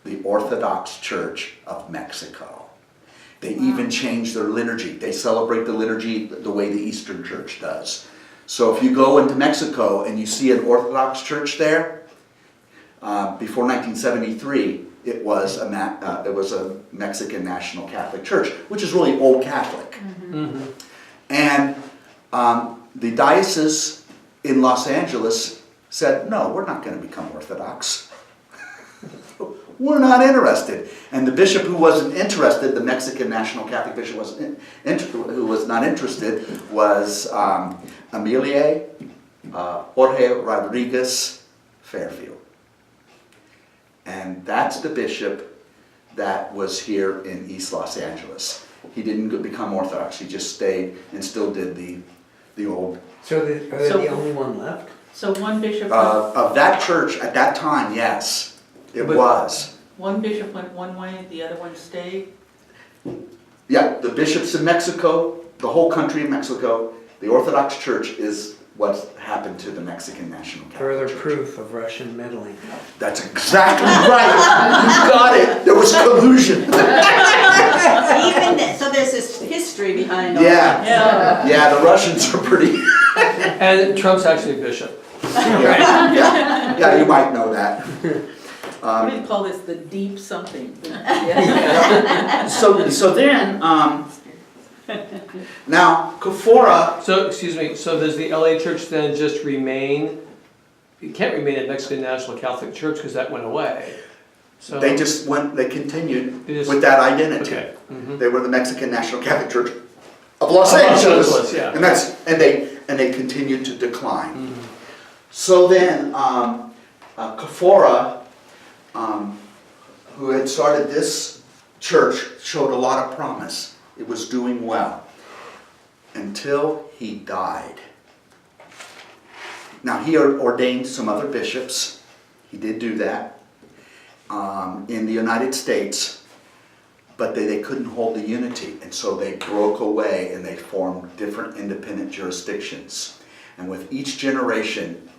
the Orthodox Church of Mexico. They even changed their liturgy. They celebrate the liturgy the way the Eastern Church does. So if you go into Mexico and you see an Orthodox church there, before 1973, it was a Mexican National Catholic Church, which is really old Catholic. And the diocese in Los Angeles said, no, we're not going to become Orthodox. We're not interested. And the bishop who wasn't interested, the Mexican National Catholic bishop who was not interested, was Emilie Jorge Rodriguez Fairfield. And that's the bishop that was here in East Los Angeles. He didn't become Orthodox. He just stayed and still did the old. So are they the only one left? So one bishop, Of that church at that time, yes, it was. one bishop went one way, the other one stayed? Yeah, the bishops in Mexico, the whole country of Mexico, the Orthodox Church is what happened to the Mexican National Catholic Further Church. proof of Russian meddling. That's exactly right. You got it. There was collusion. So there's this history behind all Yeah. that. Yeah, the Russians are pretty. And Trump's actually a bishop. Yeah, you might know that. What do you call this, the deep something? So then, now, Kafora, So, excuse me, so does the LA church then just remain, it can't remain a Mexican National Catholic Church because that went away. So they continued They just- with that identity. Okay. They were the Mexican National Catholic Church of Los Of Los Angeles. Angeles, yeah. And they continued to decline. So then, Kafora, who had started this church, showed a lot of promise. It was doing well until he died. Now, he ordained some other bishops. He did do that in the United States, but they couldn't hold the unity, and so they broke away and they formed different independent jurisdictions. And with each generation,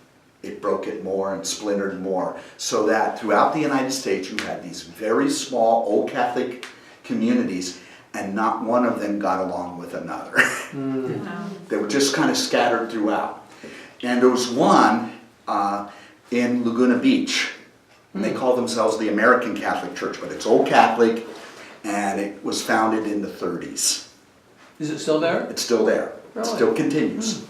it broke it more and splintered more, so that throughout the United States, you had these very small old Catholic communities, and not one of them got along with another. They were just kind of scattered throughout. And there was one in Laguna Beach, and they call themselves the American Catholic Church, but it's old Catholic, and it was founded in the 30s. Is it still there? It's still there. It Really? still continues.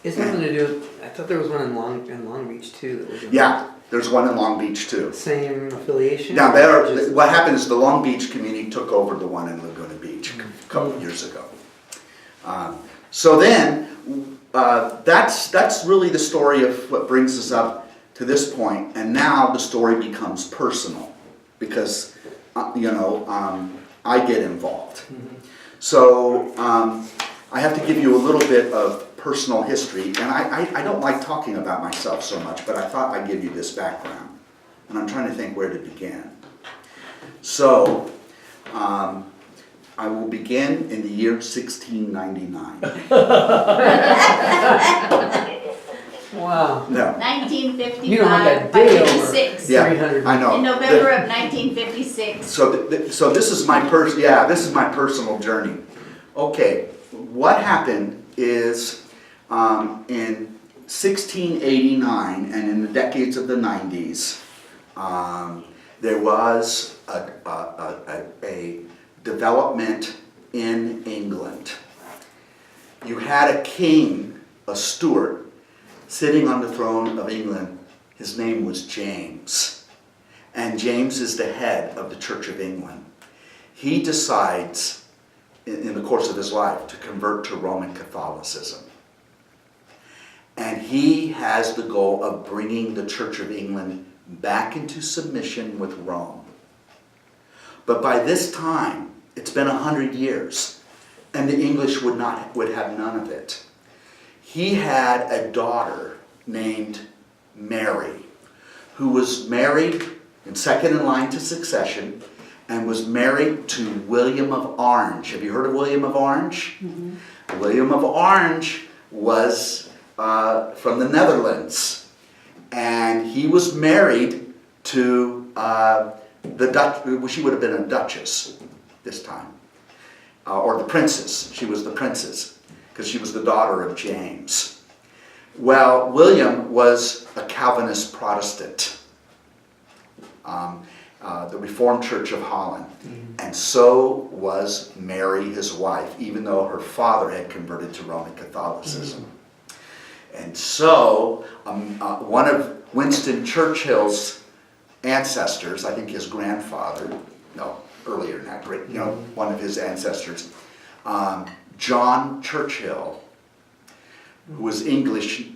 It's nothing to do with, I thought there was one in Long Beach too. That was in Yeah, there's one in Long Beach too. Same affiliation? Now, or just- what happened is the Long Beach community took over the one in Laguna Beach a couple of years ago. So then, that's really the story of what brings us up to this point. And now the story becomes personal because, I get involved. So I have to give you a little bit of personal history. And I don't like talking about myself so much, but I thought I'd give you this background. And I'm trying to think where to begin. So, I will begin in the year 1699. Wow. No, 1955 You don't have that by day over. 56. yeah, 300. I know. In November of 1956. So this is my this is my personal journey. Okay, what happened is in 1689 and in the decades of the 90s, there was a development in England. You had a king, a Stuart, sitting on the throne of England. His name was James. And James is the head of the Church of England. He decides in the course of his life to convert to Roman Catholicism. And he has the goal of bringing the Church of England back into submission with Rome. But by this time, it's been 100 years, and the English would have none of it. He had a daughter named Mary, who was married and second in line to succession, and was married to William of Orange. Have you heard of William of Orange? Mm-hmm. William of Orange was from the Netherlands, and he was married to the Dutch. She would have been a duchess this time, or the princess. She was the princess because she was the daughter of James. Well, William was a Calvinist Protestant, the Reformed Church of Holland, and so was Mary, his wife, even though her father had converted to Roman Catholicism. And so one of Winston Churchill's ancestors, I think his grandfather, no, earlier than that, one of his ancestors, John Churchill, who was English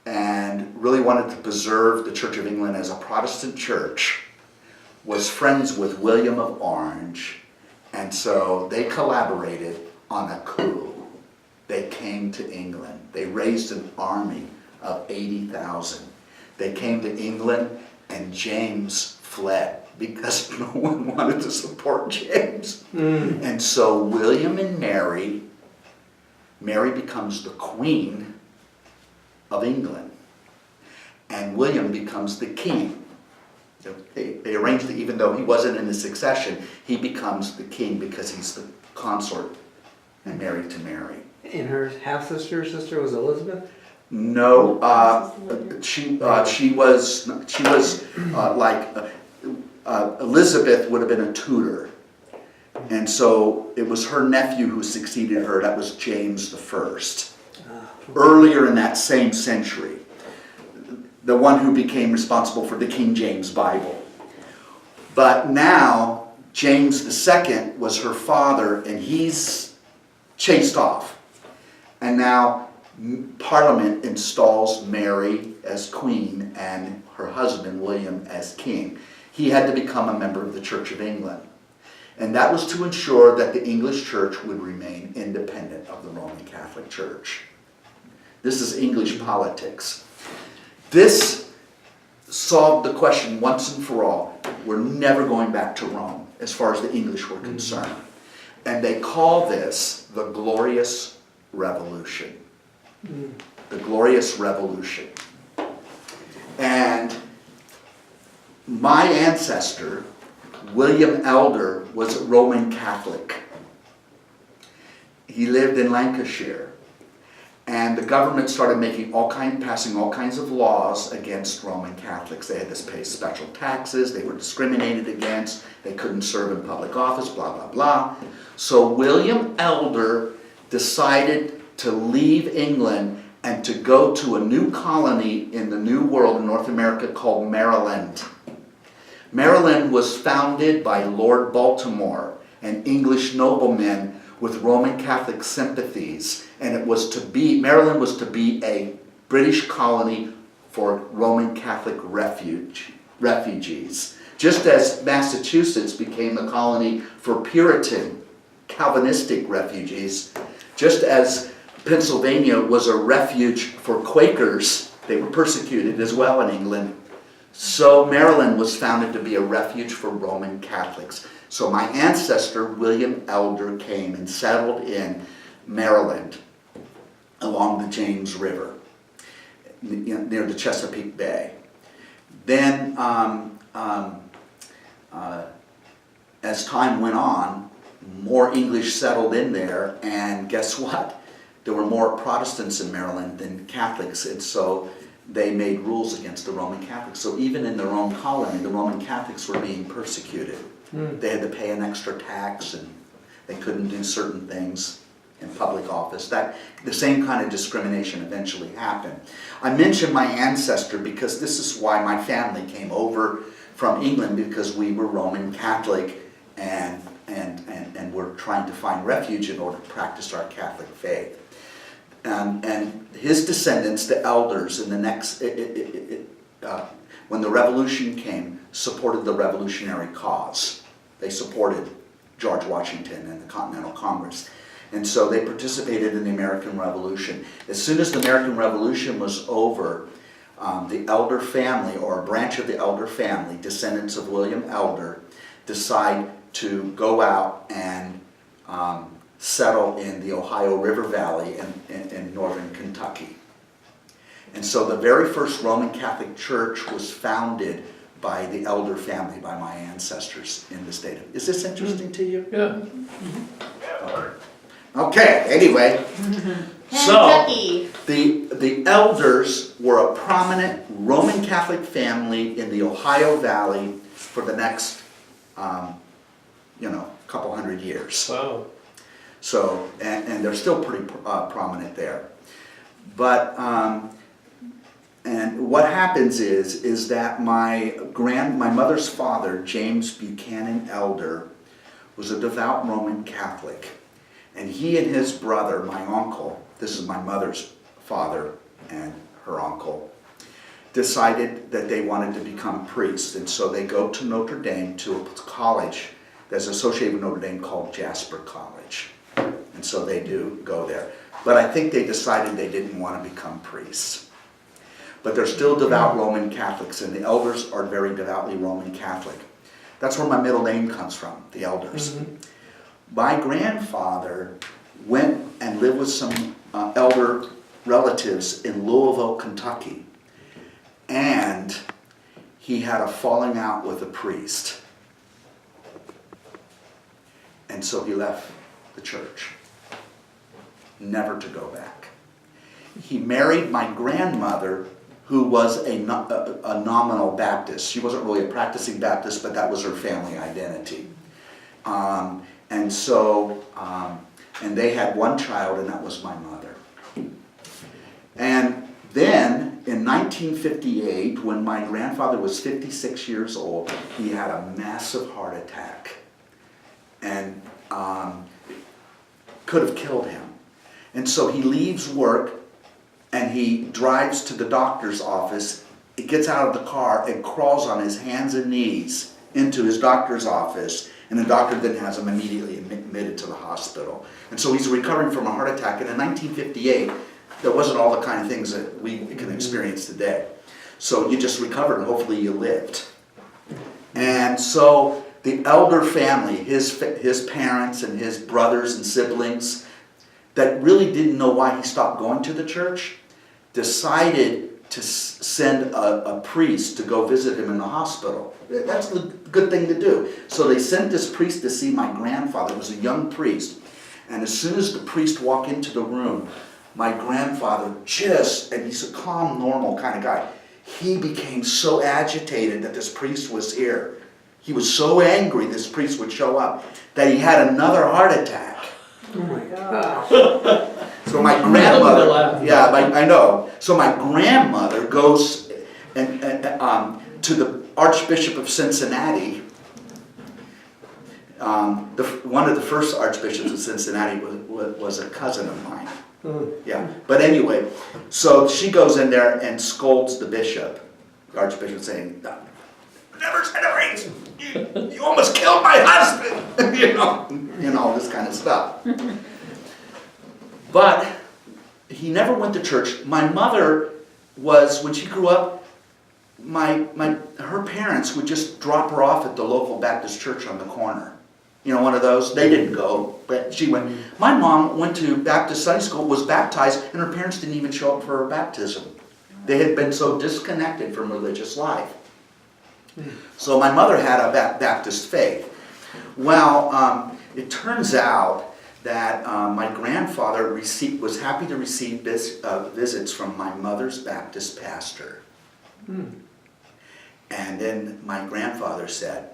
and really wanted to preserve the Church of England as a Protestant church, was friends with William of Orange, and so they collaborated on a coup. They came to England. They raised an army of 80,000. They came to England, and James fled because no one wanted to support James. And so William and Mary becomes the Queen of England, and William becomes the king. They arranged it, even though he wasn't in the succession, he becomes the king because he's the consort and married to Mary. And her half-sister or sister was Elizabeth? No, she was Elizabeth would have been a tutor, and so it was her nephew who succeeded her. That was James I. Earlier in that same century, the one who became responsible for the King James Bible. But now James II was her father, and he's chased off, and now Parliament installs Mary as queen and her husband William as king. He had to become a member of the Church of England. And that was to ensure that the English church would remain independent of the Roman Catholic Church. This is English politics. This solved the question once and for all. We're never going back to Rome as far as the English were concerned. And they call this the Glorious Revolution. The Glorious Revolution. And my ancestor, William Elder, was a Roman Catholic. He lived in Lancashire. And the government started passing all kinds of laws against Roman Catholics. They had to pay special taxes, they were discriminated against, they couldn't serve in public office, blah, blah, blah. So William Elder decided to leave England and to go to a new colony in the New World in North America called Maryland. Maryland was founded by Lord Baltimore, an English nobleman with Roman Catholic sympathies, and Maryland was to be a British colony for Roman Catholic refugees, just as Massachusetts became a colony for Puritan Calvinistic refugees, just as Pennsylvania was a refuge for Quakers. They were persecuted as well in England. So Maryland was founded to be a refuge for Roman Catholics. So my ancestor, William Elder, came and settled in Maryland along the James River, near the Chesapeake Bay. Then, as time went on, more English settled in there, and guess what? There were more Protestants in Maryland than Catholics, and so they made rules against the Roman Catholics. So even in their own colony, the Roman Catholics were being persecuted. They had to pay an extra tax, and they couldn't do certain things in public office. The same kind of discrimination eventually happened. I mention my ancestor because this is why my family came over from England, because we were Roman Catholic and we're trying to find refuge in order to practice our Catholic faith. And his descendants, the elders, in the next, when the revolution came, supported the revolutionary cause. They supported George Washington and the Continental Congress. And so they participated in the American Revolution. As soon as the American Revolution was over, the Elder family, or a branch of the Elder family, descendants of William Elder, decide to go out and settle in the Ohio River Valley in northern Kentucky. And so the very first Roman Catholic Church was founded by the Elder family, by my ancestors in the state of... Is this interesting to you? Yeah. Okay, anyway. So, Kentucky. the Elders were a prominent Roman Catholic family in the Ohio Valley for the next, couple hundred years. Wow. So, and they're still pretty prominent there. But, and what happens is that my mother's father, James Buchanan Elder, was a devout Roman Catholic. And he and his brother, my uncle, this is my mother's father and her uncle, decided that they wanted to become priests. And so they go to Notre Dame, to a college that's associated with Notre Dame called Jasper College. And so they do go there. But I think they decided they didn't want to become priests. But they're still devout Roman Catholics, and the Elders are very devoutly Roman Catholic. That's where my middle name comes from, the Elders. Mm-hmm. My grandfather went and lived with some Elder relatives in Louisville, Kentucky. And he had a falling out with a priest. And so he left the church, never to go back. He married my grandmother, who was a nominal Baptist. She wasn't really a practicing Baptist, but that was her family identity. And they had one child, and that was my mother. And then, in 1958, when my grandfather was 56 years old, he had a massive heart attack. And could have killed him. And so he leaves work, and he drives to the doctor's office. He gets out of the car and crawls on his hands and knees into his doctor's office. And the doctor then has him immediately admitted to the hospital. And so he's recovering from a heart attack. And in 1958, there wasn't all the kind of things that we can experience today. So you just recovered, and hopefully you lived. And so the Elder family, his parents and his brothers and siblings, that really didn't know why he stopped going to the church, decided to send a priest to go visit him in the hospital. That's the good thing to do. So they sent this priest to see my grandfather. It was a young priest. And as soon as the priest walked into the room, my grandfather and he's a calm, normal kind of guy, he became so agitated that this priest was here. He was so angry this priest would show up that he had another heart attack. Oh my God. So my grandmother, I know. So my grandmother goes to the Archbishop of Cincinnati. One of the first archbishops of Cincinnati was a cousin of mine. Yeah, but anyway, so she goes in there and scolds the bishop, the archbishop, saying, "Never said a race. You almost killed my husband." you know, this kind of stuff. But he never went to church. My mother was, when she grew up, her parents would just drop her off at the local Baptist church on the corner. You know, one of those. They didn't go, but she went. My mom went to Baptist Sunday school, was baptized, and her parents didn't even show up for her baptism. They had been so disconnected from religious life. So my mother had a Baptist faith. Well, it turns out that my grandfather was happy to receive visits from my mother's Baptist pastor. And then my grandfather said,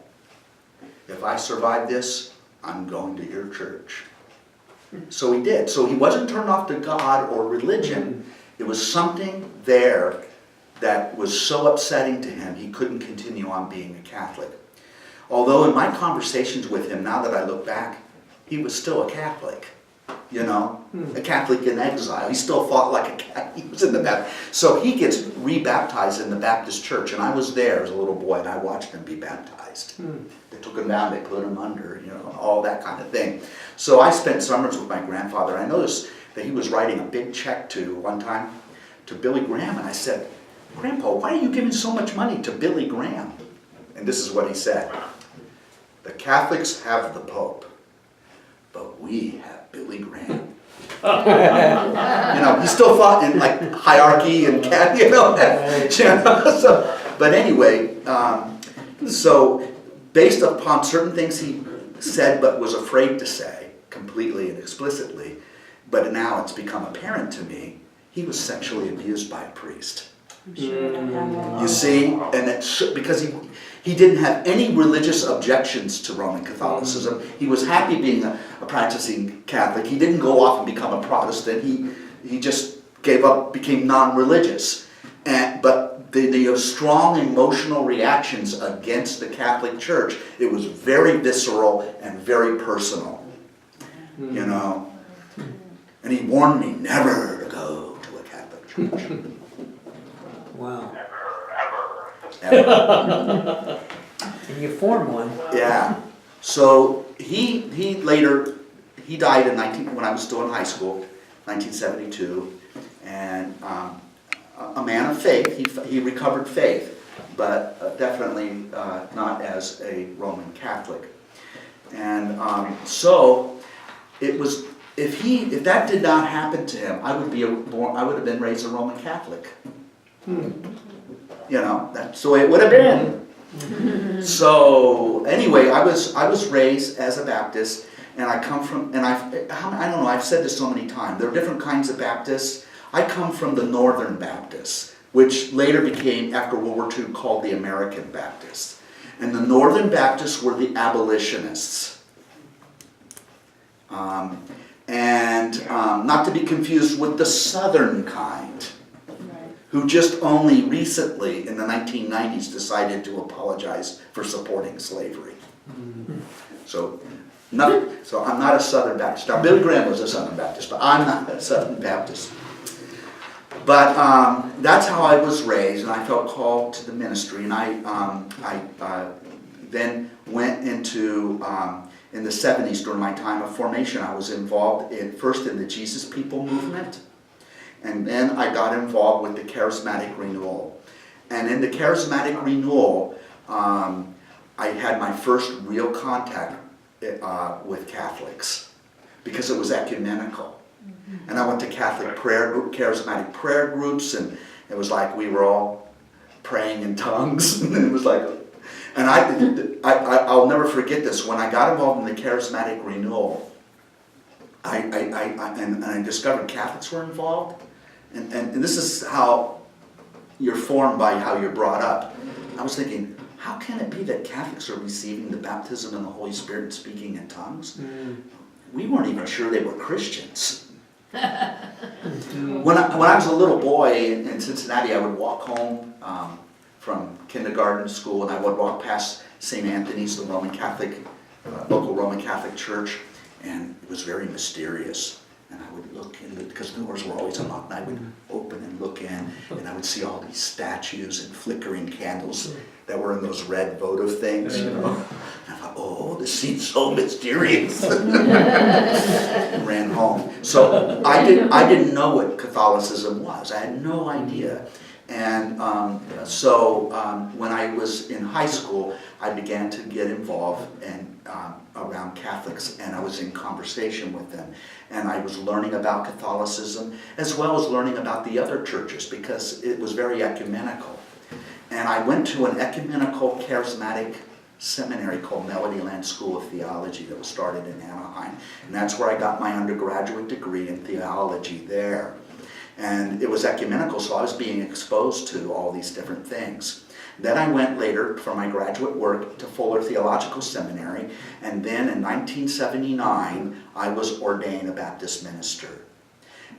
"If I survive this, I'm going to your church." So he did. So he wasn't turned off to God or religion. It was something there that was so upsetting to him, he couldn't continue on being a Catholic. Although in my conversations with him, now that I look back, he was still a Catholic. You know, a Catholic in exile. He still thought like a Catholic. He was in the Baptist. So he gets rebaptized in the Baptist church, and I was there as a little boy, and I watched him be baptized. They took him down, they put him under, you know, all that kind of thing. So I spent summers with my grandfather. I noticed that he was writing a big check one time to Billy Graham, and I said, "Grandpa, why are you giving so much money to Billy Graham?" And this is what he said: "The Catholics have the Pope, but we have Billy Graham." You know, he still thought in like hierarchy and you know that. So, but anyway, so based upon certain things he said but was afraid to say completely and explicitly, but now it's become apparent to me, he was sexually abused by a priest. You see, and because he didn't have any religious objections to Roman Catholicism. He was happy being a practicing Catholic. He didn't go off and become a Protestant. He just gave up, became non-religious. But the strong emotional reactions against the Catholic Church, it was very visceral and very personal. You know, and he warned me never to go to a Catholic church. Wow. Ever. And you formed one. Yeah. So he died when I was still in high school, 1972, and a man of faith. He recovered faith, but definitely not as a Roman Catholic. And so it was. If that did not happen to him, I would have been raised a Roman Catholic. You know, that's the way it would have been. So anyway, I was raised as a Baptist, and I come from, and I don't know, I've said this so many times, there are different kinds of Baptists. I come from the Northern Baptists, which later became, after World War II, called the American Baptists. And the Northern Baptists were the abolitionists. Not to be confused with the Southern kind, who just only recently, in the 1990s, decided to apologize for supporting slavery. So I'm not a Southern Baptist. Now, Billy Graham was a Southern Baptist, but I'm not a Southern Baptist. But that's how I was raised, and I felt called to the ministry. And I then went into, in the 70s, during my time of formation, I was involved first in the Jesus People movement. And then I got involved with the Charismatic Renewal. And in the Charismatic Renewal, I had my first real contact with Catholics, because it was ecumenical. And I went to charismatic prayer groups, and it was like we were all praying in tongues. And it was like, and I'll never forget this. When I got involved in the Charismatic Renewal, I discovered Catholics were involved. And this is how you're formed by how you're brought up. I was thinking, how can it be that Catholics are receiving the baptism in the Holy Spirit and speaking in tongues? We weren't even sure they were Christians. When I was a little boy in Cincinnati, I would walk home from kindergarten to school, and I would walk past St. Anthony's, the Roman Catholic, local Roman Catholic church, and it was very mysterious. And I would look in, because the doors were always unlocked, and I would open and look in, and I would see all these statues and flickering candles that were in those red votive things, you know. And I thought, oh, this seems so mysterious. And ran home. So I didn't know what Catholicism was. I had no idea. And when I was in high school, I began to get involved around Catholics, and I was in conversation with them. And I was learning about Catholicism, as well as learning about the other churches, because it was very ecumenical. And I went to an ecumenical charismatic seminary called Melody Land School of Theology that was started in Anaheim. And that's where I got my undergraduate degree in theology there. And it was ecumenical, so I was being exposed to all these different things. Then I went later for my graduate work to Fuller Theological Seminary, and then in 1979, I was ordained a Baptist minister.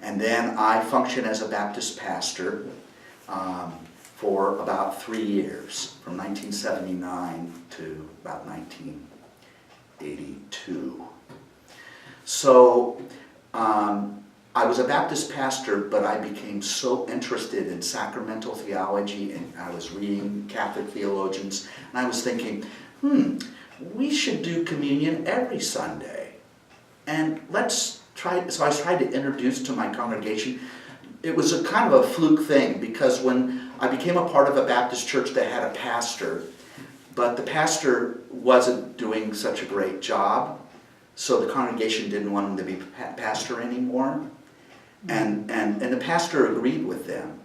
And then I functioned as a Baptist pastor for about 3 years, from 1979 to about 1982. So I was a Baptist pastor, but I became so interested in sacramental theology, and I was reading Catholic theologians, and I was thinking, we should do communion every Sunday. And let's try, so I tried to introduce to my congregation. It was a kind of a fluke thing, because when I became a part of a Baptist church that had a pastor, but the pastor wasn't doing such a great job, so the congregation didn't want him to be pastor anymore. And the pastor agreed with them.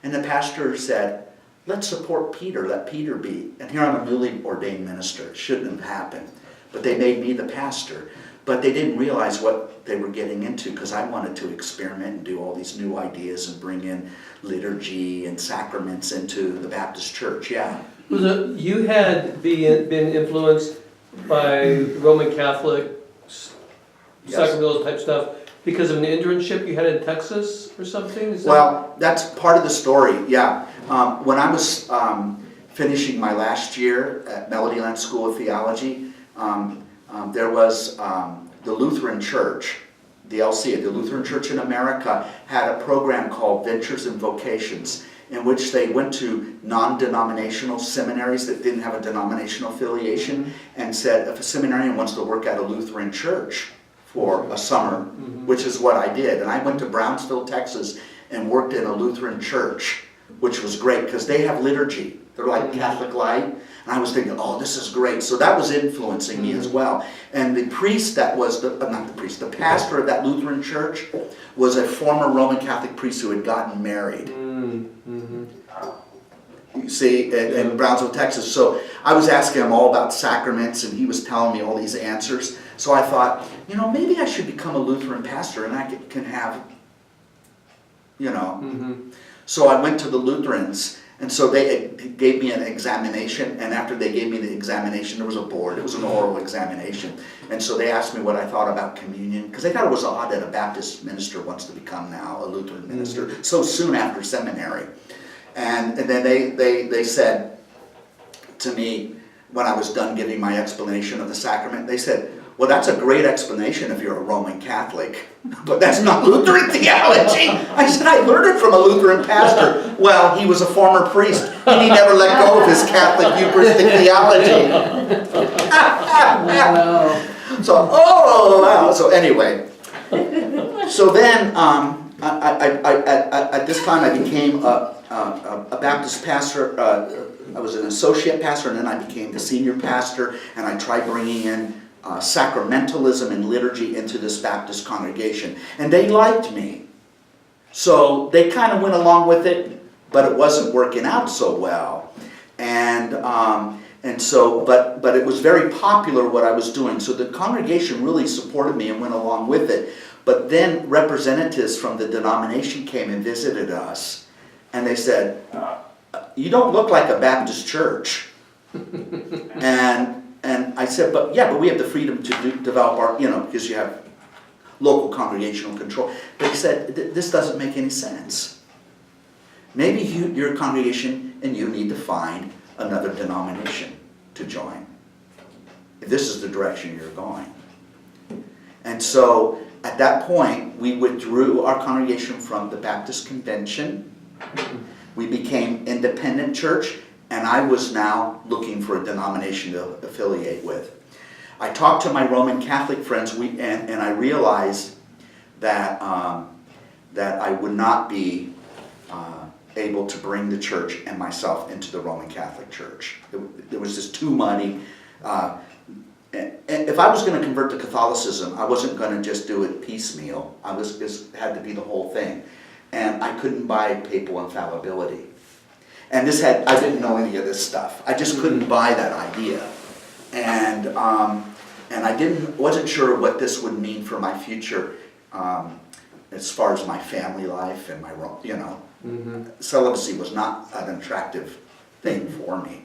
And the pastor said, let's support Peter, let Peter be. And here I'm a newly ordained minister. It shouldn't have happened. But they made me the pastor. But they didn't realize what they were getting into, because I wanted to experiment and do all these new ideas and bring in liturgy and sacraments into the Baptist church, yeah. You had been influenced by Roman Catholic sacramental type stuff because of an internship you had in Texas or something? Well, that's part of the story, yeah. When I was finishing my last year at Melody Land School of Theology, there was the Lutheran Church, the LCA, the Lutheran Church in America, had a program called Ventures and Vocations, in which they went to non-denominational seminaries that didn't have a denominational affiliation, and said, if a seminarian wants to work at a Lutheran church for a summer, which is what I did. And I went to Brownsville, Texas, and worked in a Lutheran church, which was great, because they have liturgy. They're like Catholic Light. And I was thinking, oh, this is great. So that was influencing me as well. And the priest that was, the pastor of that Lutheran church was a former Roman Catholic priest who had gotten married. You see, in Brownsville, Texas. So I was asking him all about sacraments, and he was telling me all these answers. So I thought, maybe I should become a Lutheran pastor, and I can have, So I went to the Lutherans, and so they gave me an examination, and after they gave me the examination, there was a board. It was an oral examination. And so they asked me what I thought about communion, because they thought it was odd that a Baptist minister wants to become now a Lutheran minister so soon after seminary. And then they said to me, when I was done giving my explanation of the sacrament, they said, well, that's a great explanation if you're a Roman Catholic, but that's not Lutheran theology. I said, I learned it from a Lutheran pastor. Well, he was a former priest, and he never let go of his Catholic Eucharistic theology. So, oh, wow. So anyway, so then at this time I became a Baptist pastor. I was an associate pastor, and then I became the senior pastor, and I tried bringing in sacramentalism and liturgy into this Baptist congregation. And they liked me. So they kind of went along with it, but it wasn't working out so well. And so, but it was very popular what I was doing. So the congregation really supported me and went along with it. But then representatives from the denomination came and visited us, and they said, you don't look like a Baptist church. And I said, but we have the freedom to develop our, because you have local congregational control. They said, this doesn't make any sense. Maybe your congregation and you need to find another denomination to join, if this is the direction you're going. And so at that point, we withdrew our congregation from the Baptist Convention. We became independent church, and I was now looking for a denomination to affiliate with. I talked to my Roman Catholic friends, and I realized that, that I would not be able to bring the church and myself into the Roman Catholic Church. It was just too muddy. And if I was going to convert to Catholicism, I wasn't going to just do it piecemeal. It had to be the whole thing. And I couldn't buy papal infallibility. And I didn't know any of this stuff. I just couldn't buy that idea. And I wasn't sure what this would mean for my future, as far as my family life and my, celibacy was not an attractive thing for me.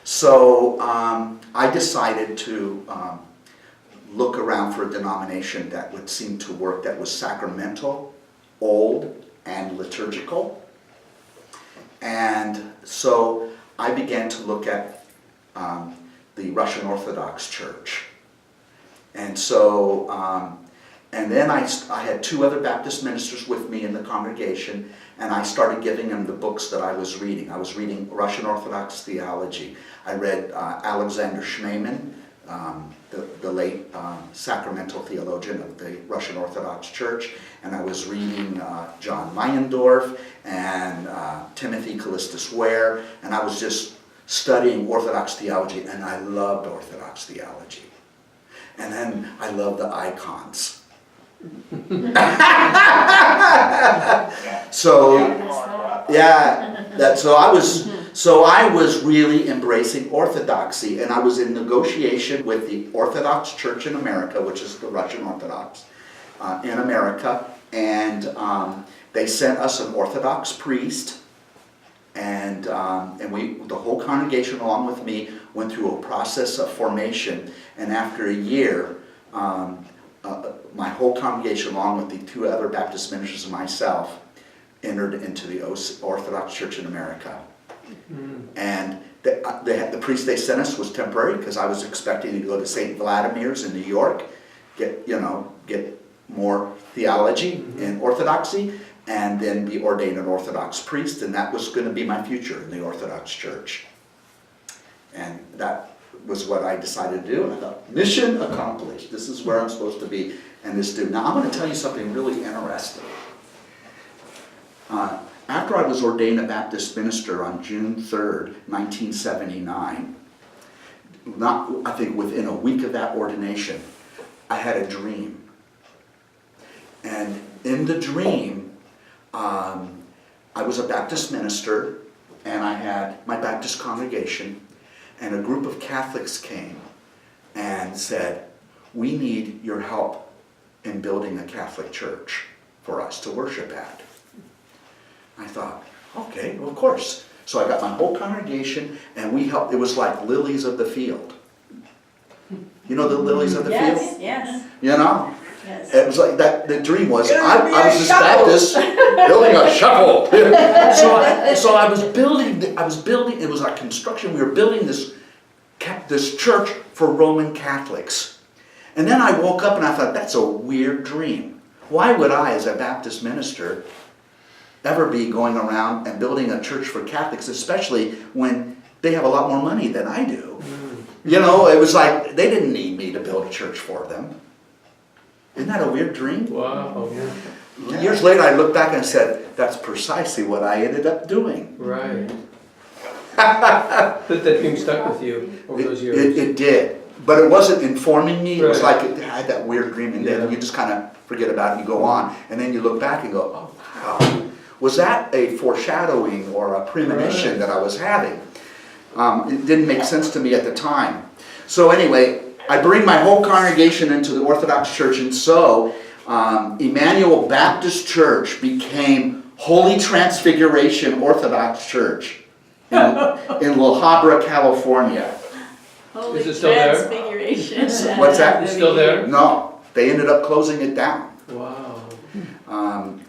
So I decided to look around for a denomination that would seem to work, that was sacramental, old, and liturgical. And so I began to look at the Russian Orthodox Church. And so, and then I had 2 other Baptist ministers with me in the congregation, and I started giving them the books that I was reading. I was reading Russian Orthodox theology. I read Alexander Schmemann, the late sacramental theologian of the Russian Orthodox Church, and I was reading John Meyendorff and Timothy Callistus Ware, and I was just studying Orthodox theology, and I loved Orthodox theology. And then I loved the icons. So yeah, so I was really embracing Orthodoxy, and I was in negotiation with the Orthodox Church in America, which is the Russian Orthodox in America, and they sent us an Orthodox priest, and the whole congregation along with me went through a process of formation, and after a year, my whole congregation, along with the 2 other Baptist ministers and myself, entered into the Orthodox Church in America. And the priest they sent us was temporary, because I was expecting to go to St. Vladimir's in New York, get more theology in Orthodoxy, and then be ordained an Orthodox priest, and that was going to be my future in the Orthodox Church. And that was what I decided to do, and I thought, mission accomplished. This is where I'm supposed to be, and this dude. Now, I'm going to tell you something really interesting. After I was ordained a Baptist minister on June 3rd, 1979, I think within a week of that ordination, I had a dream. And in the dream, I was a Baptist minister, and I had my Baptist congregation, and a group of Catholics came and said, we need your help in building a Catholic church for us to worship at. I thought, okay, well, of course. So I got my whole congregation, and we helped. It was like lilies of the field. You know the lilies of the field? Yes. You know? Yes. It was like that. The dream was I was this Baptist building a shovel. So I was building. It was like construction. We were building this church for Roman Catholics. And then I woke up and I thought, that's a weird dream. Why would I, as a Baptist minister, ever be going around and building a church for Catholics, especially when they have a lot more money than I do? You know, it was like they didn't need me to build a church for them. Isn't that a weird dream? Wow. Years later, I looked back and said, that's precisely what I ended up doing. Right. That dream stuck with you over those years. It did. But it wasn't informing me. It was Right. like it had that weird dream, and then Yeah. you just kind of forget about it and you go on. And then you look back and go, oh, wow. Was that a foreshadowing or a premonition that I was having? It didn't make sense to me at the time. So anyway, I bring my whole congregation into the Orthodox Church, and so Emmanuel Baptist Church became Holy Transfiguration Orthodox Church in La Habra, California. Holy Is it still there? Transfiguration. What's that? It's still there? No, They ended up closing it down. Wow.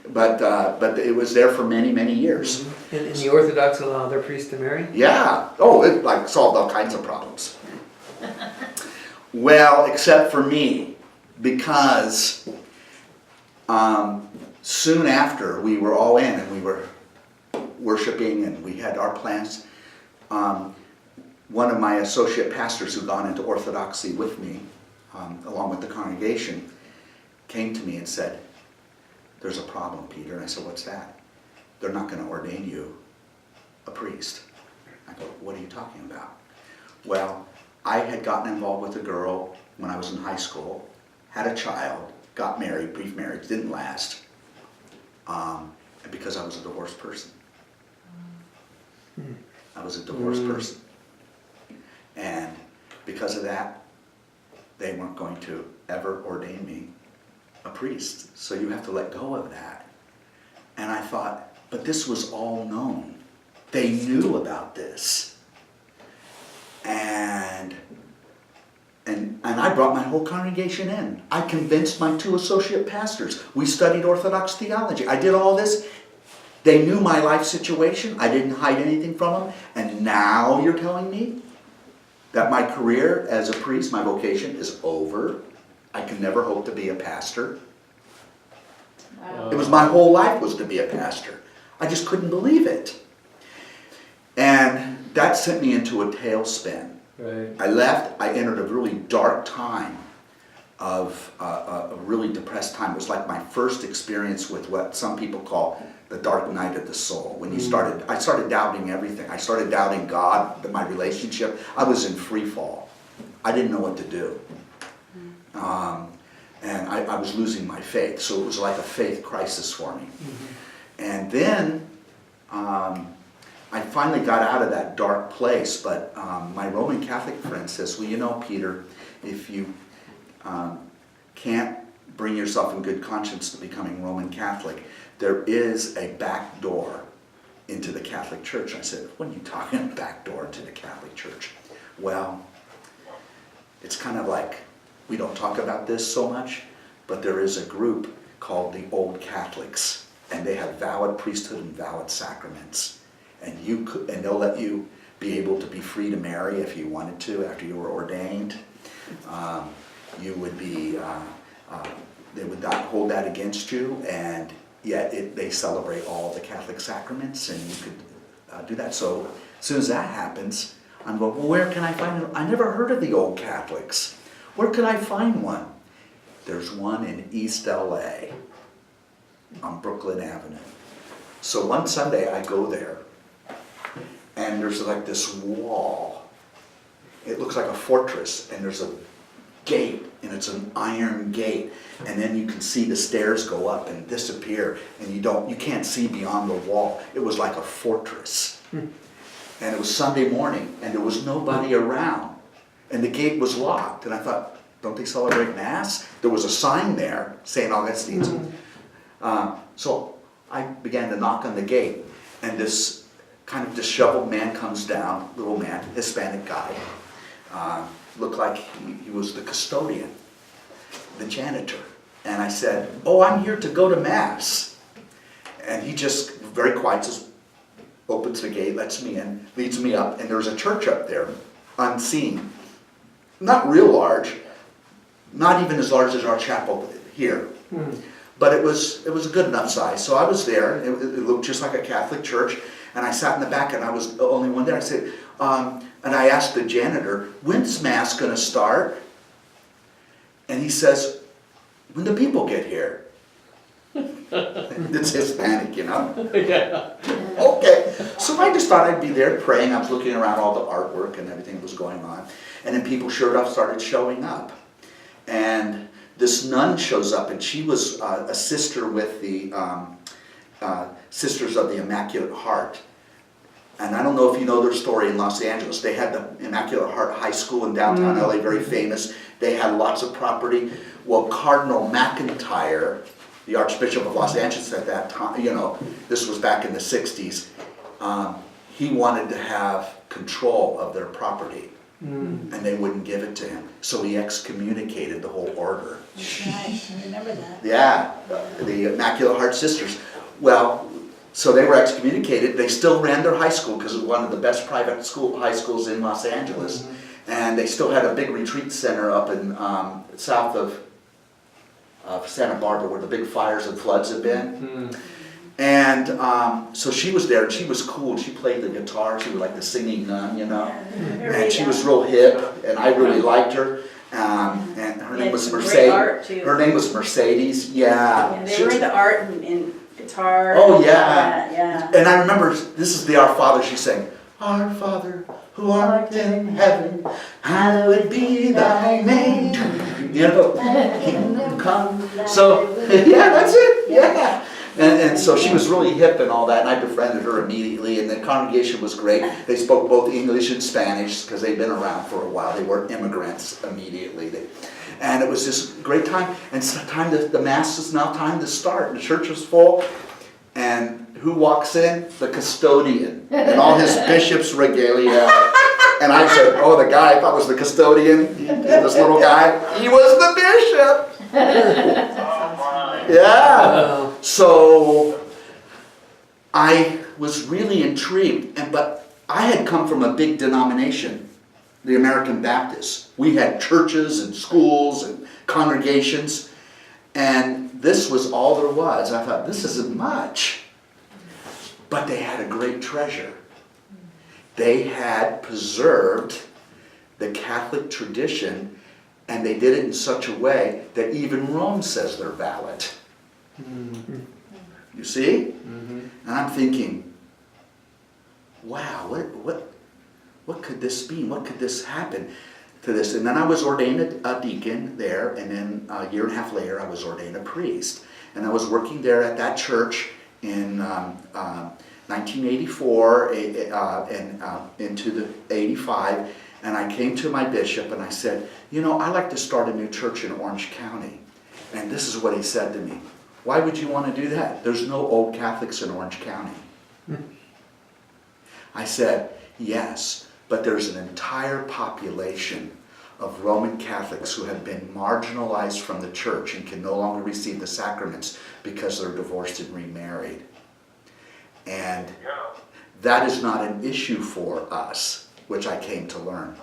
But it was there for many, many years. And the Orthodox allow their priests to marry? Yeah. Oh, it like solved all kinds of problems. Well, except for me, because soon after we were all in and we were worshiping and we had our plans, one of my associate pastors who'd gone into Orthodoxy with me, along with the congregation, came to me and said, "There's a problem, Peter." And I said, "What's that?" "They're not going to ordain you a priest." I go, "What are you talking about?" Well, I had gotten involved with a girl when I was in high school, had a child, got married, brief marriage, didn't last, because I was a divorced person. I was a divorced person. And because of that, they weren't going to ever ordain me a priest. So you have to let go of that. And I thought, but this was all known. They knew about this. And I brought my whole congregation in. I convinced my 2 associate pastors. We studied Orthodox theology. I did all this. They knew my life situation. I didn't hide anything from them. And now you're telling me that my career as a priest, my vocation, is over. I can never hope to be a pastor. It was my whole life was to be a pastor. I just couldn't believe it. And that sent me into a tailspin. Right. I left, I entered a really dark time of a really depressed time. It was like my first experience with what some people call the dark night of the soul. When I started doubting everything. I started doubting God, my relationship. I was in free fall. I didn't know what to do. And I was losing my faith. So it was like a faith crisis for me. And then I finally got out of that dark place, but my Roman Catholic friend says, "Well, you know, Peter, if you can't bring yourself in good conscience to becoming Roman Catholic, there is a back door into the Catholic Church." I said, "What are you talking about, back door into the Catholic Church?" Well, it's kind of like, we don't talk about this so much, but there is a group called the Old Catholics, and they have valid priesthood and valid sacraments. And they'll let you be able to be free to marry if you wanted to after you were ordained. You would be, they would not hold that against you, and yet they celebrate all the Catholic sacraments, and you could do that. So as soon as that happens, I'm going, well, where can I find it? I never heard of the Old Catholics. Where can I find one? There's one in East LA on Brooklyn Avenue. So one Sunday I go there, and there's like this wall. It looks like a fortress, and there's a gate, and it's an iron gate, and then you can see the stairs go up and disappear, and you can't see beyond the wall. It was like a fortress. And it was Sunday morning, and there was nobody around, and the gate was locked, and I thought, don't they celebrate Mass? There was a sign there, St. Augustine's. So I began to knock on the gate, and this kind of disheveled man comes down, little man, Hispanic guy. Looked like he was the custodian, the janitor. And I said, "Oh, I'm here to go to Mass." And he just, very quiet, just opens the gate, lets me in, leads me up, and there's a church up there, unseen. Not real large, not even as large as our chapel here. But it was a good enough size. So I was there, it looked just like a Catholic church, and I sat in the back, and I was the only one there. I said, and I asked the janitor, "When's Mass going to start?" And he says, "When the people get here." It's Hispanic, you know? Yeah. Okay. So I just thought I'd be there praying. I was looking around all the artwork and everything that was going on. And then people started showing up. And this nun shows up, and she was a sister with the Sisters of the Immaculate Heart. And I don't know if you know their story in Los Angeles. They had the Immaculate Heart High School in downtown LA, very famous. They had lots of property. Well, Cardinal McIntyre, the Archbishop of Los Angeles at that time, you know, this was back in the 60s, he wanted to have control of their property. and they wouldn't give it to him. So he excommunicated the whole order. That's right, I remember that. Yeah, the Immaculate Heart Sisters. Well, so they were excommunicated. They still ran their high school because it was one of the best private high schools in Los Angeles. And they still had a big retreat center up in south of Santa Barbara where the big fires and floods had been. And so she was there, and she was cool. She played the guitar. She was like the singing nun, you know. And she was real hip, and I really liked her. And her name was Mercedes. Her name was Mercedes. Yeah. They were into art and guitar. Oh and yeah. all that, yeah. And I remember this is the Our Father. She sang, "Our Father who art in heaven, hallowed be thy name." You know, kingdom come. So yeah, that's it. Yeah. And so she was really hip and all that, and I befriended her immediately, and the congregation was great. They spoke both English and Spanish because they'd been around for a while. They were immigrants immediately. And it was just a great time. And it's time the Mass is now time to start. The church was full, and who walks in? The custodian and all his bishop's regalia. And I said, oh, the guy I thought was the custodian, this little guy, he was the bishop. Yeah. So I was really intrigued, but I had come from a big denomination, the American Baptists. We had churches and schools and congregations, and this was all there was. I thought, this isn't much. But they had a great treasure. They had preserved the Catholic tradition, and they did it in such a way that even Rome says they're valid. You see? And I'm thinking, wow, what could this mean? What could this happen to this? And then I was ordained a deacon there, and then a year and a half later I was ordained a priest. And I was working there at that church in 1984 and into the 85. And I came to my bishop and I said, you know, I'd like to start a new church in Orange County. And this is what he said to me. Why would you want to do that? There's no old Catholics in Orange County. I said, yes, but there's an entire population of Roman Catholics who have been marginalized from the church and can no longer receive the sacraments because they're divorced and remarried. And that is not an issue for us, which I came to learn.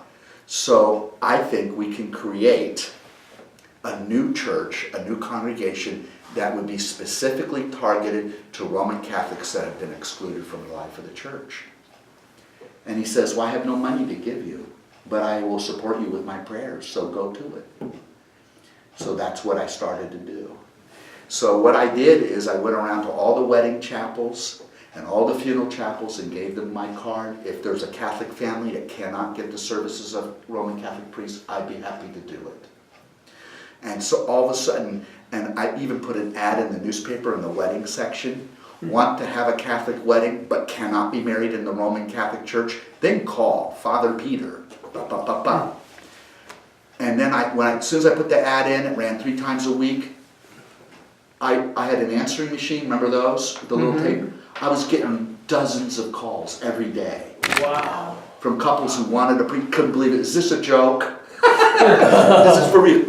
So I think we can create a new church, a new congregation that would be specifically targeted to Roman Catholics that have been excluded from the life of the church. And he says, well, I have no money to give you, but I will support you with my prayers, so go to it. So that's what I started to do. So what I did is I went around to all the wedding chapels and all the funeral chapels and gave them my card. If there's a Catholic family that cannot get the services of Roman Catholic priests, I'd be happy to do it. And so all of a sudden, and I even put an ad in the newspaper in the wedding section, want to have a Catholic wedding but cannot be married in the Roman Catholic Church, then call Father Peter. And then as soon as I put the ad in, it ran 3 times a week. I had an answering machine, remember those? The little tape? I was getting dozens of calls every day. Wow. From couples who wanted to couldn't believe it. Is this a joke? This is for real.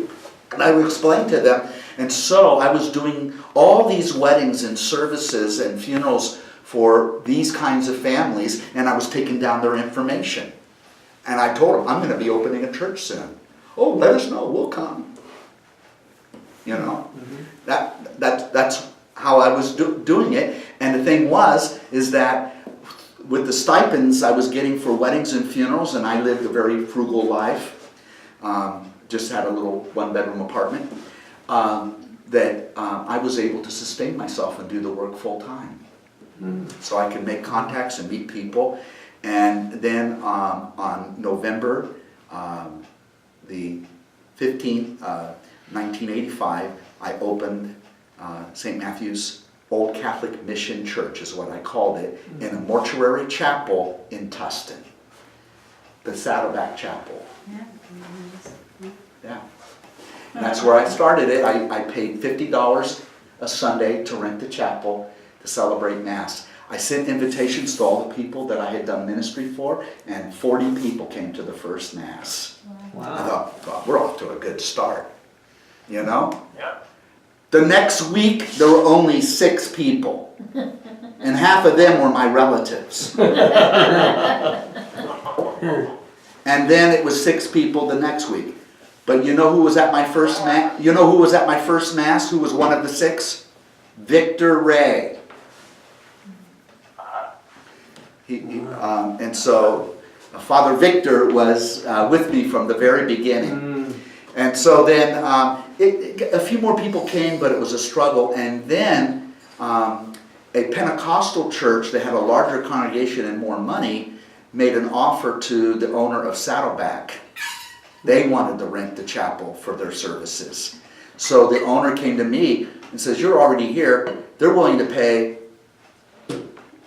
And I would explain to them. And so I was doing all these weddings and services and funerals for these kinds of families, and I was taking down their information. And I told them, I'm going to be opening a church soon. Oh, let us know, we'll come. You know, that's how I was doing it. And the thing is that with the stipends I was getting for weddings and funerals, and I lived a very frugal life, just had a little 1-bedroom apartment, that I was able to sustain myself and do the work full time. So I could make contacts and meet people. And then on November the 15th, 1985, I opened St. Matthew's Old Catholic Mission Church, is what I called it, in a mortuary chapel in Tustin, the Saddleback Chapel. Yeah. And that's where I started it. I paid $50 a Sunday to rent the chapel to celebrate Mass. I sent invitations to all the people that I had done ministry for, and 40 people came to the first Mass. I Wow. thought, well, we're off to a good start, you know? Yeah. The next week, there were only 6 people, and half of them were my relatives. And then it was 6 people the next week. But you know who was at my first Mass? You know who was at my first Mass? Who was one of the 6? Victor Ray. And so Father Victor was with me from the very beginning. And so then a few more people came, but it was a struggle. And then a Pentecostal church that had a larger congregation and more money made an offer to the owner of Saddleback. They wanted to rent the chapel for their services. So the owner came to me and says, you're already here. They're willing to pay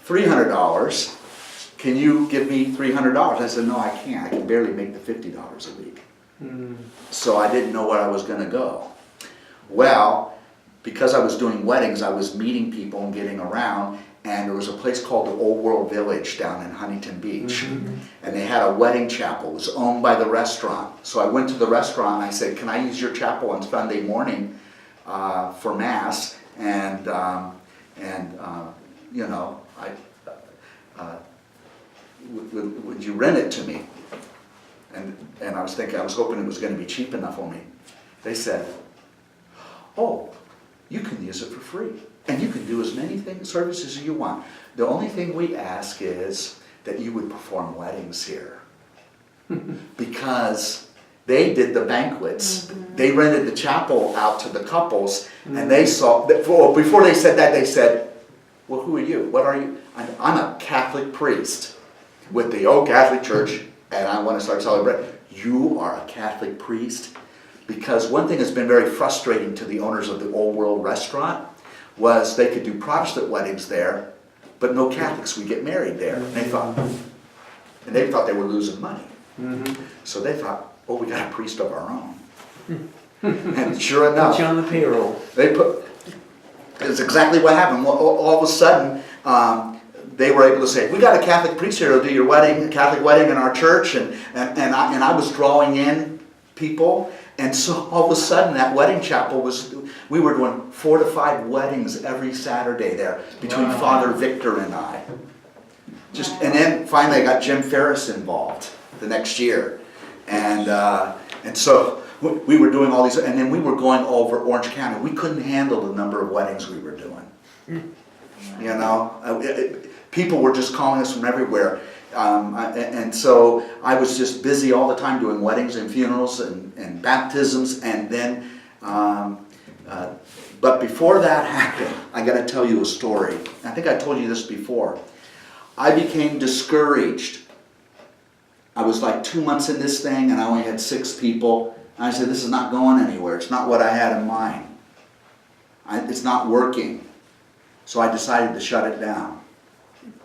$300. Can you give me $300? I said, no, I can't. I can barely make the $50 a week. So I didn't know where I was going to go. Well, because I was doing weddings, I was meeting people and getting around, and there was a place called the Old World Village down in Huntington Beach. And they had a wedding chapel. It was owned by the restaurant. So I went to the restaurant and I said, can I use your chapel on Sunday morning for Mass? And you know, would you rent it to me? And I was thinking, I was hoping it was going to be cheap enough for me. They said, oh, you can use it for free. And you can do as many services as you want. The only thing we ask is that you would perform weddings here. Because they did the banquets. They rented the chapel out to the couples. And they saw, before they said that, they said, well, who are you? What are you? I'm a Catholic priest with the old Catholic Church, and I want to start celebrating. You are a Catholic priest? Because one thing that's been very frustrating to the owners of the Old World Restaurant was they could do Protestant weddings there, but no Catholics would get married there. And they thought they were losing money. So they thought, oh, we got a priest of our own. And sure enough, Put you on the payroll. it's exactly what happened. Well, all of a sudden, they were able to say, we got a Catholic priest here to do your wedding, Catholic wedding in our church, and I was drawing in people. And so all of a sudden that wedding chapel we were doing 4 to 5 weddings every Saturday there between Father Victor and I. And then finally I got Jim Ferris involved the next year. And so we were doing all these, and then we were going over Orange County. We couldn't handle the number of weddings we were doing. You know, people were just calling us from everywhere. And so I was just busy all the time doing weddings and funerals and baptisms. And then, but before that happened, I got to tell you a story. I think I told you this before. I became discouraged. I was like 2 months in this thing and I only had 6 people. And I said, this is not going anywhere. It's not what I had in mind. It's not working. So I decided to shut it down.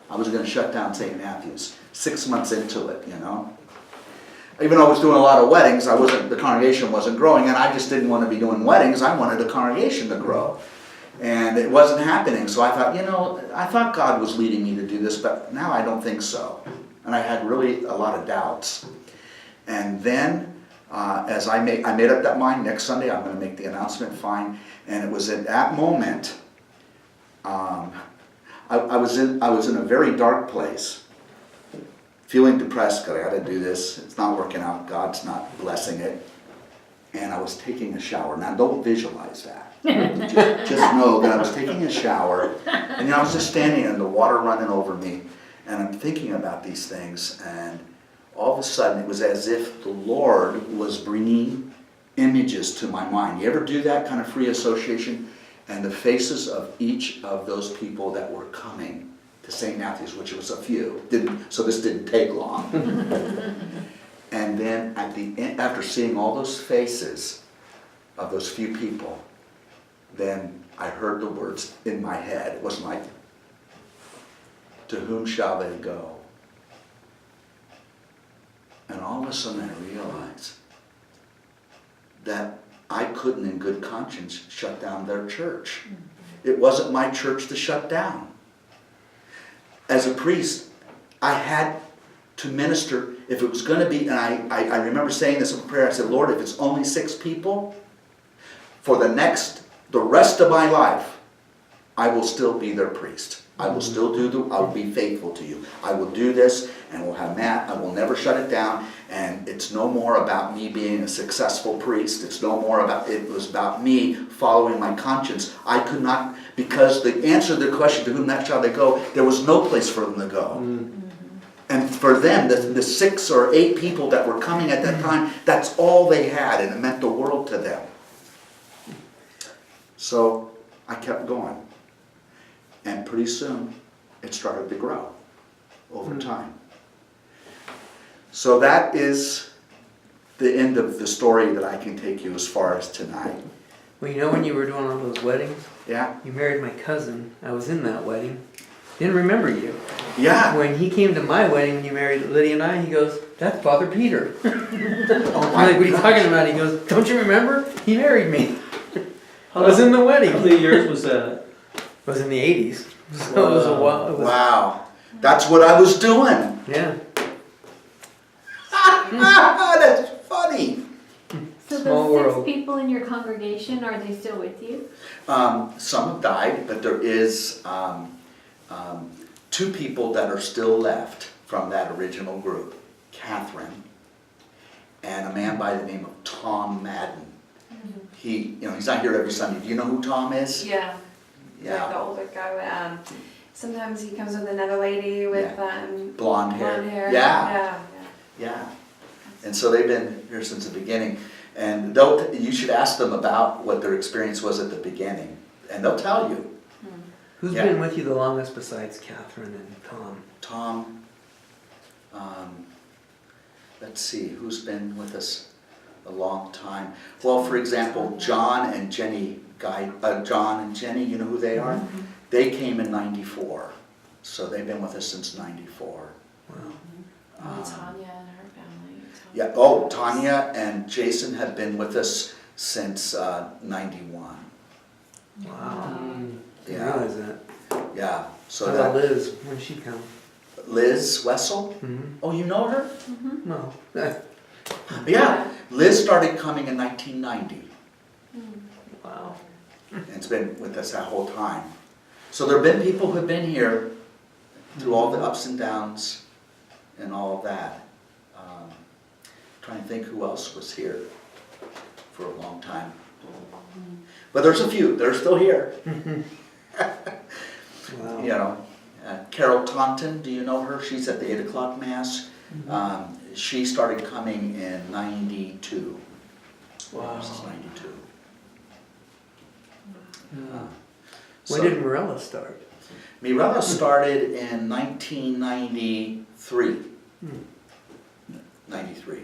I was going to shut down St. Matthew's 6 months into it, you know. Even though I was doing a lot of weddings, the congregation wasn't growing, and I just didn't want to be doing weddings. I wanted the congregation to grow. And it wasn't happening. So I thought, I thought God was leading me to do this, but now I don't think so. And I had really a lot of doubts. And then, as I made up that mind, next Sunday I'm going to make the announcement, fine. And it was at that moment, I was in a very dark place, feeling depressed because I got to do this. It's not working out. God's not blessing it. And I was taking a shower. Now, don't visualize that. Just know that I was taking a shower, and I was just standing and the water running over me, and I'm thinking about these things, and all of a sudden it was as if the Lord was bringing images to my mind. You ever do that kind of free association? And the faces of each of those people that were coming to St. Matthew's, which was a few, so this didn't take long. And then at the end, after seeing all those faces of those few people, then I heard the words in my head. It wasn't like, to whom shall they go? And all of a sudden I realized that I couldn't in good conscience shut down their church. It wasn't my church to shut down. as a priest, I had to minister, if it was going to be, and I remember saying this in prayer, I said, Lord, if it's only 6 people, for the rest of my life, I will still be their priest. I will still I will be faithful to you. I will do this, and we'll have Matt, I will never shut it down, and it's no more about me being a successful priest, it was about me following my conscience. I could not, because the answer to the question, to whom that shall they go, there was no place for them to go. And for them, the 6 or 8 people that were coming at that time, that's all they had, and it meant the world to them. So I kept going. And pretty soon, it started to grow over time. So that is the end of the story that I can take you as far as tonight. Well, you know when you were doing all those weddings? Yeah? You married my cousin. I was in that wedding. Didn't remember you. Yeah. When he came to my wedding when you married Lydia and I, he goes, "That's Father Peter." I'm like, "What are you talking about?" He goes, "Don't you remember? He married me." I was in the wedding. How many years was that? It was in the 80s. So it was a while. It was, Wow. That's what I was doing. Yeah. That's funny. So Small those 6 world. people in your congregation, are they still with you? Some have died, but there is 2 people that are still left from that original group. Catherine and a man by the name of Tom Madden. He's not here every Sunday. Do you know who Tom is? Yeah. Like Yeah. the older guy. Sometimes he comes with another lady with Blonde hair. Yeah. Yeah. Yeah. And so they've been here since the beginning. And you should ask them about what their experience was at the beginning. And they'll tell you. Who's Yeah. been with you the longest besides Catherine and Tom? Tom, let's see, who's been with us a long time? Well, for example, John and Jenny, you know who they are? They came in '94, so they've been with us since '94. Wow. Tanya and her family. Yeah. Tanya and Jason have been with us since '91. Wow. I didn't Yeah. realize that. Yeah. So How about that Liz? When did she come? Liz Wessel. Oh, you know her? No. Yeah. Liz started coming in 1990. Wow. And it's been with us that whole time. So there have been people who have been here through all the ups and downs and all of that. Trying to think who else was here for a long time. But there's a few. They're still here. Wow. You know, Carol Taunton, do you know her? She's at the 8 o'clock Mass. She started coming in 92. Wow. This is 92. When did Morella start? Mirella started in 1993. 93.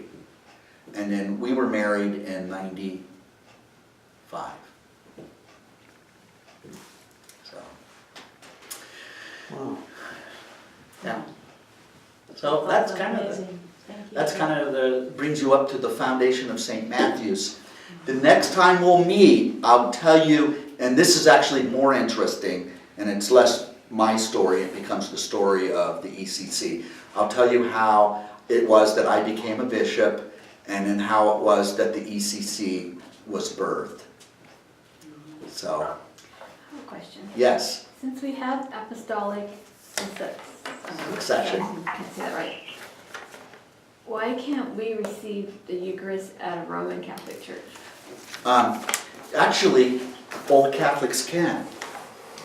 And then we were married in 95. So, Wow. yeah. So that's kind of brings you up to the foundation of St. Matthew's. The next time we'll meet, I'll tell you, and this is actually more interesting, and it's less my story, it becomes the story of the ECC. I'll tell you how it was that I became a bishop, and then how it was that the ECC was birthed. So, I have a question. yes, Since we have apostolic Succession. I say that right. Why can't we receive the Eucharist at a Roman Catholic church? actually, all Catholics can,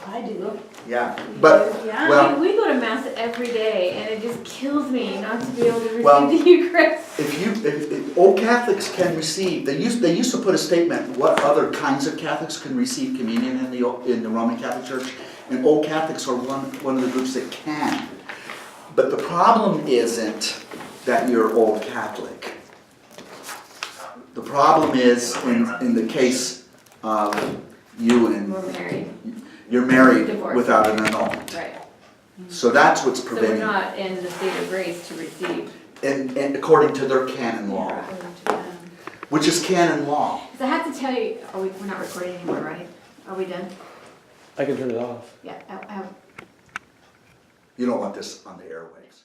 I do. yeah. But, Yeah, well, we go to Mass every day, and it just kills me not to be able to receive Well, the Eucharist. if all Catholics can receive, they used to put a statement, what other kinds of Catholics can receive communion in the Roman Catholic Church, and all Catholics are one of the groups that can. But the problem isn't that you're old Catholic. The problem is in the case of you and We're married, you're married Divorced. without an annulment. right. So that's what's So we're preventing, not in the state of grace to receive. and according to their canon law, which is canon law. So I have to tell you, we're not recording anymore, right? Are we done? I can turn it off. Yeah, You don't want this on the airwaves.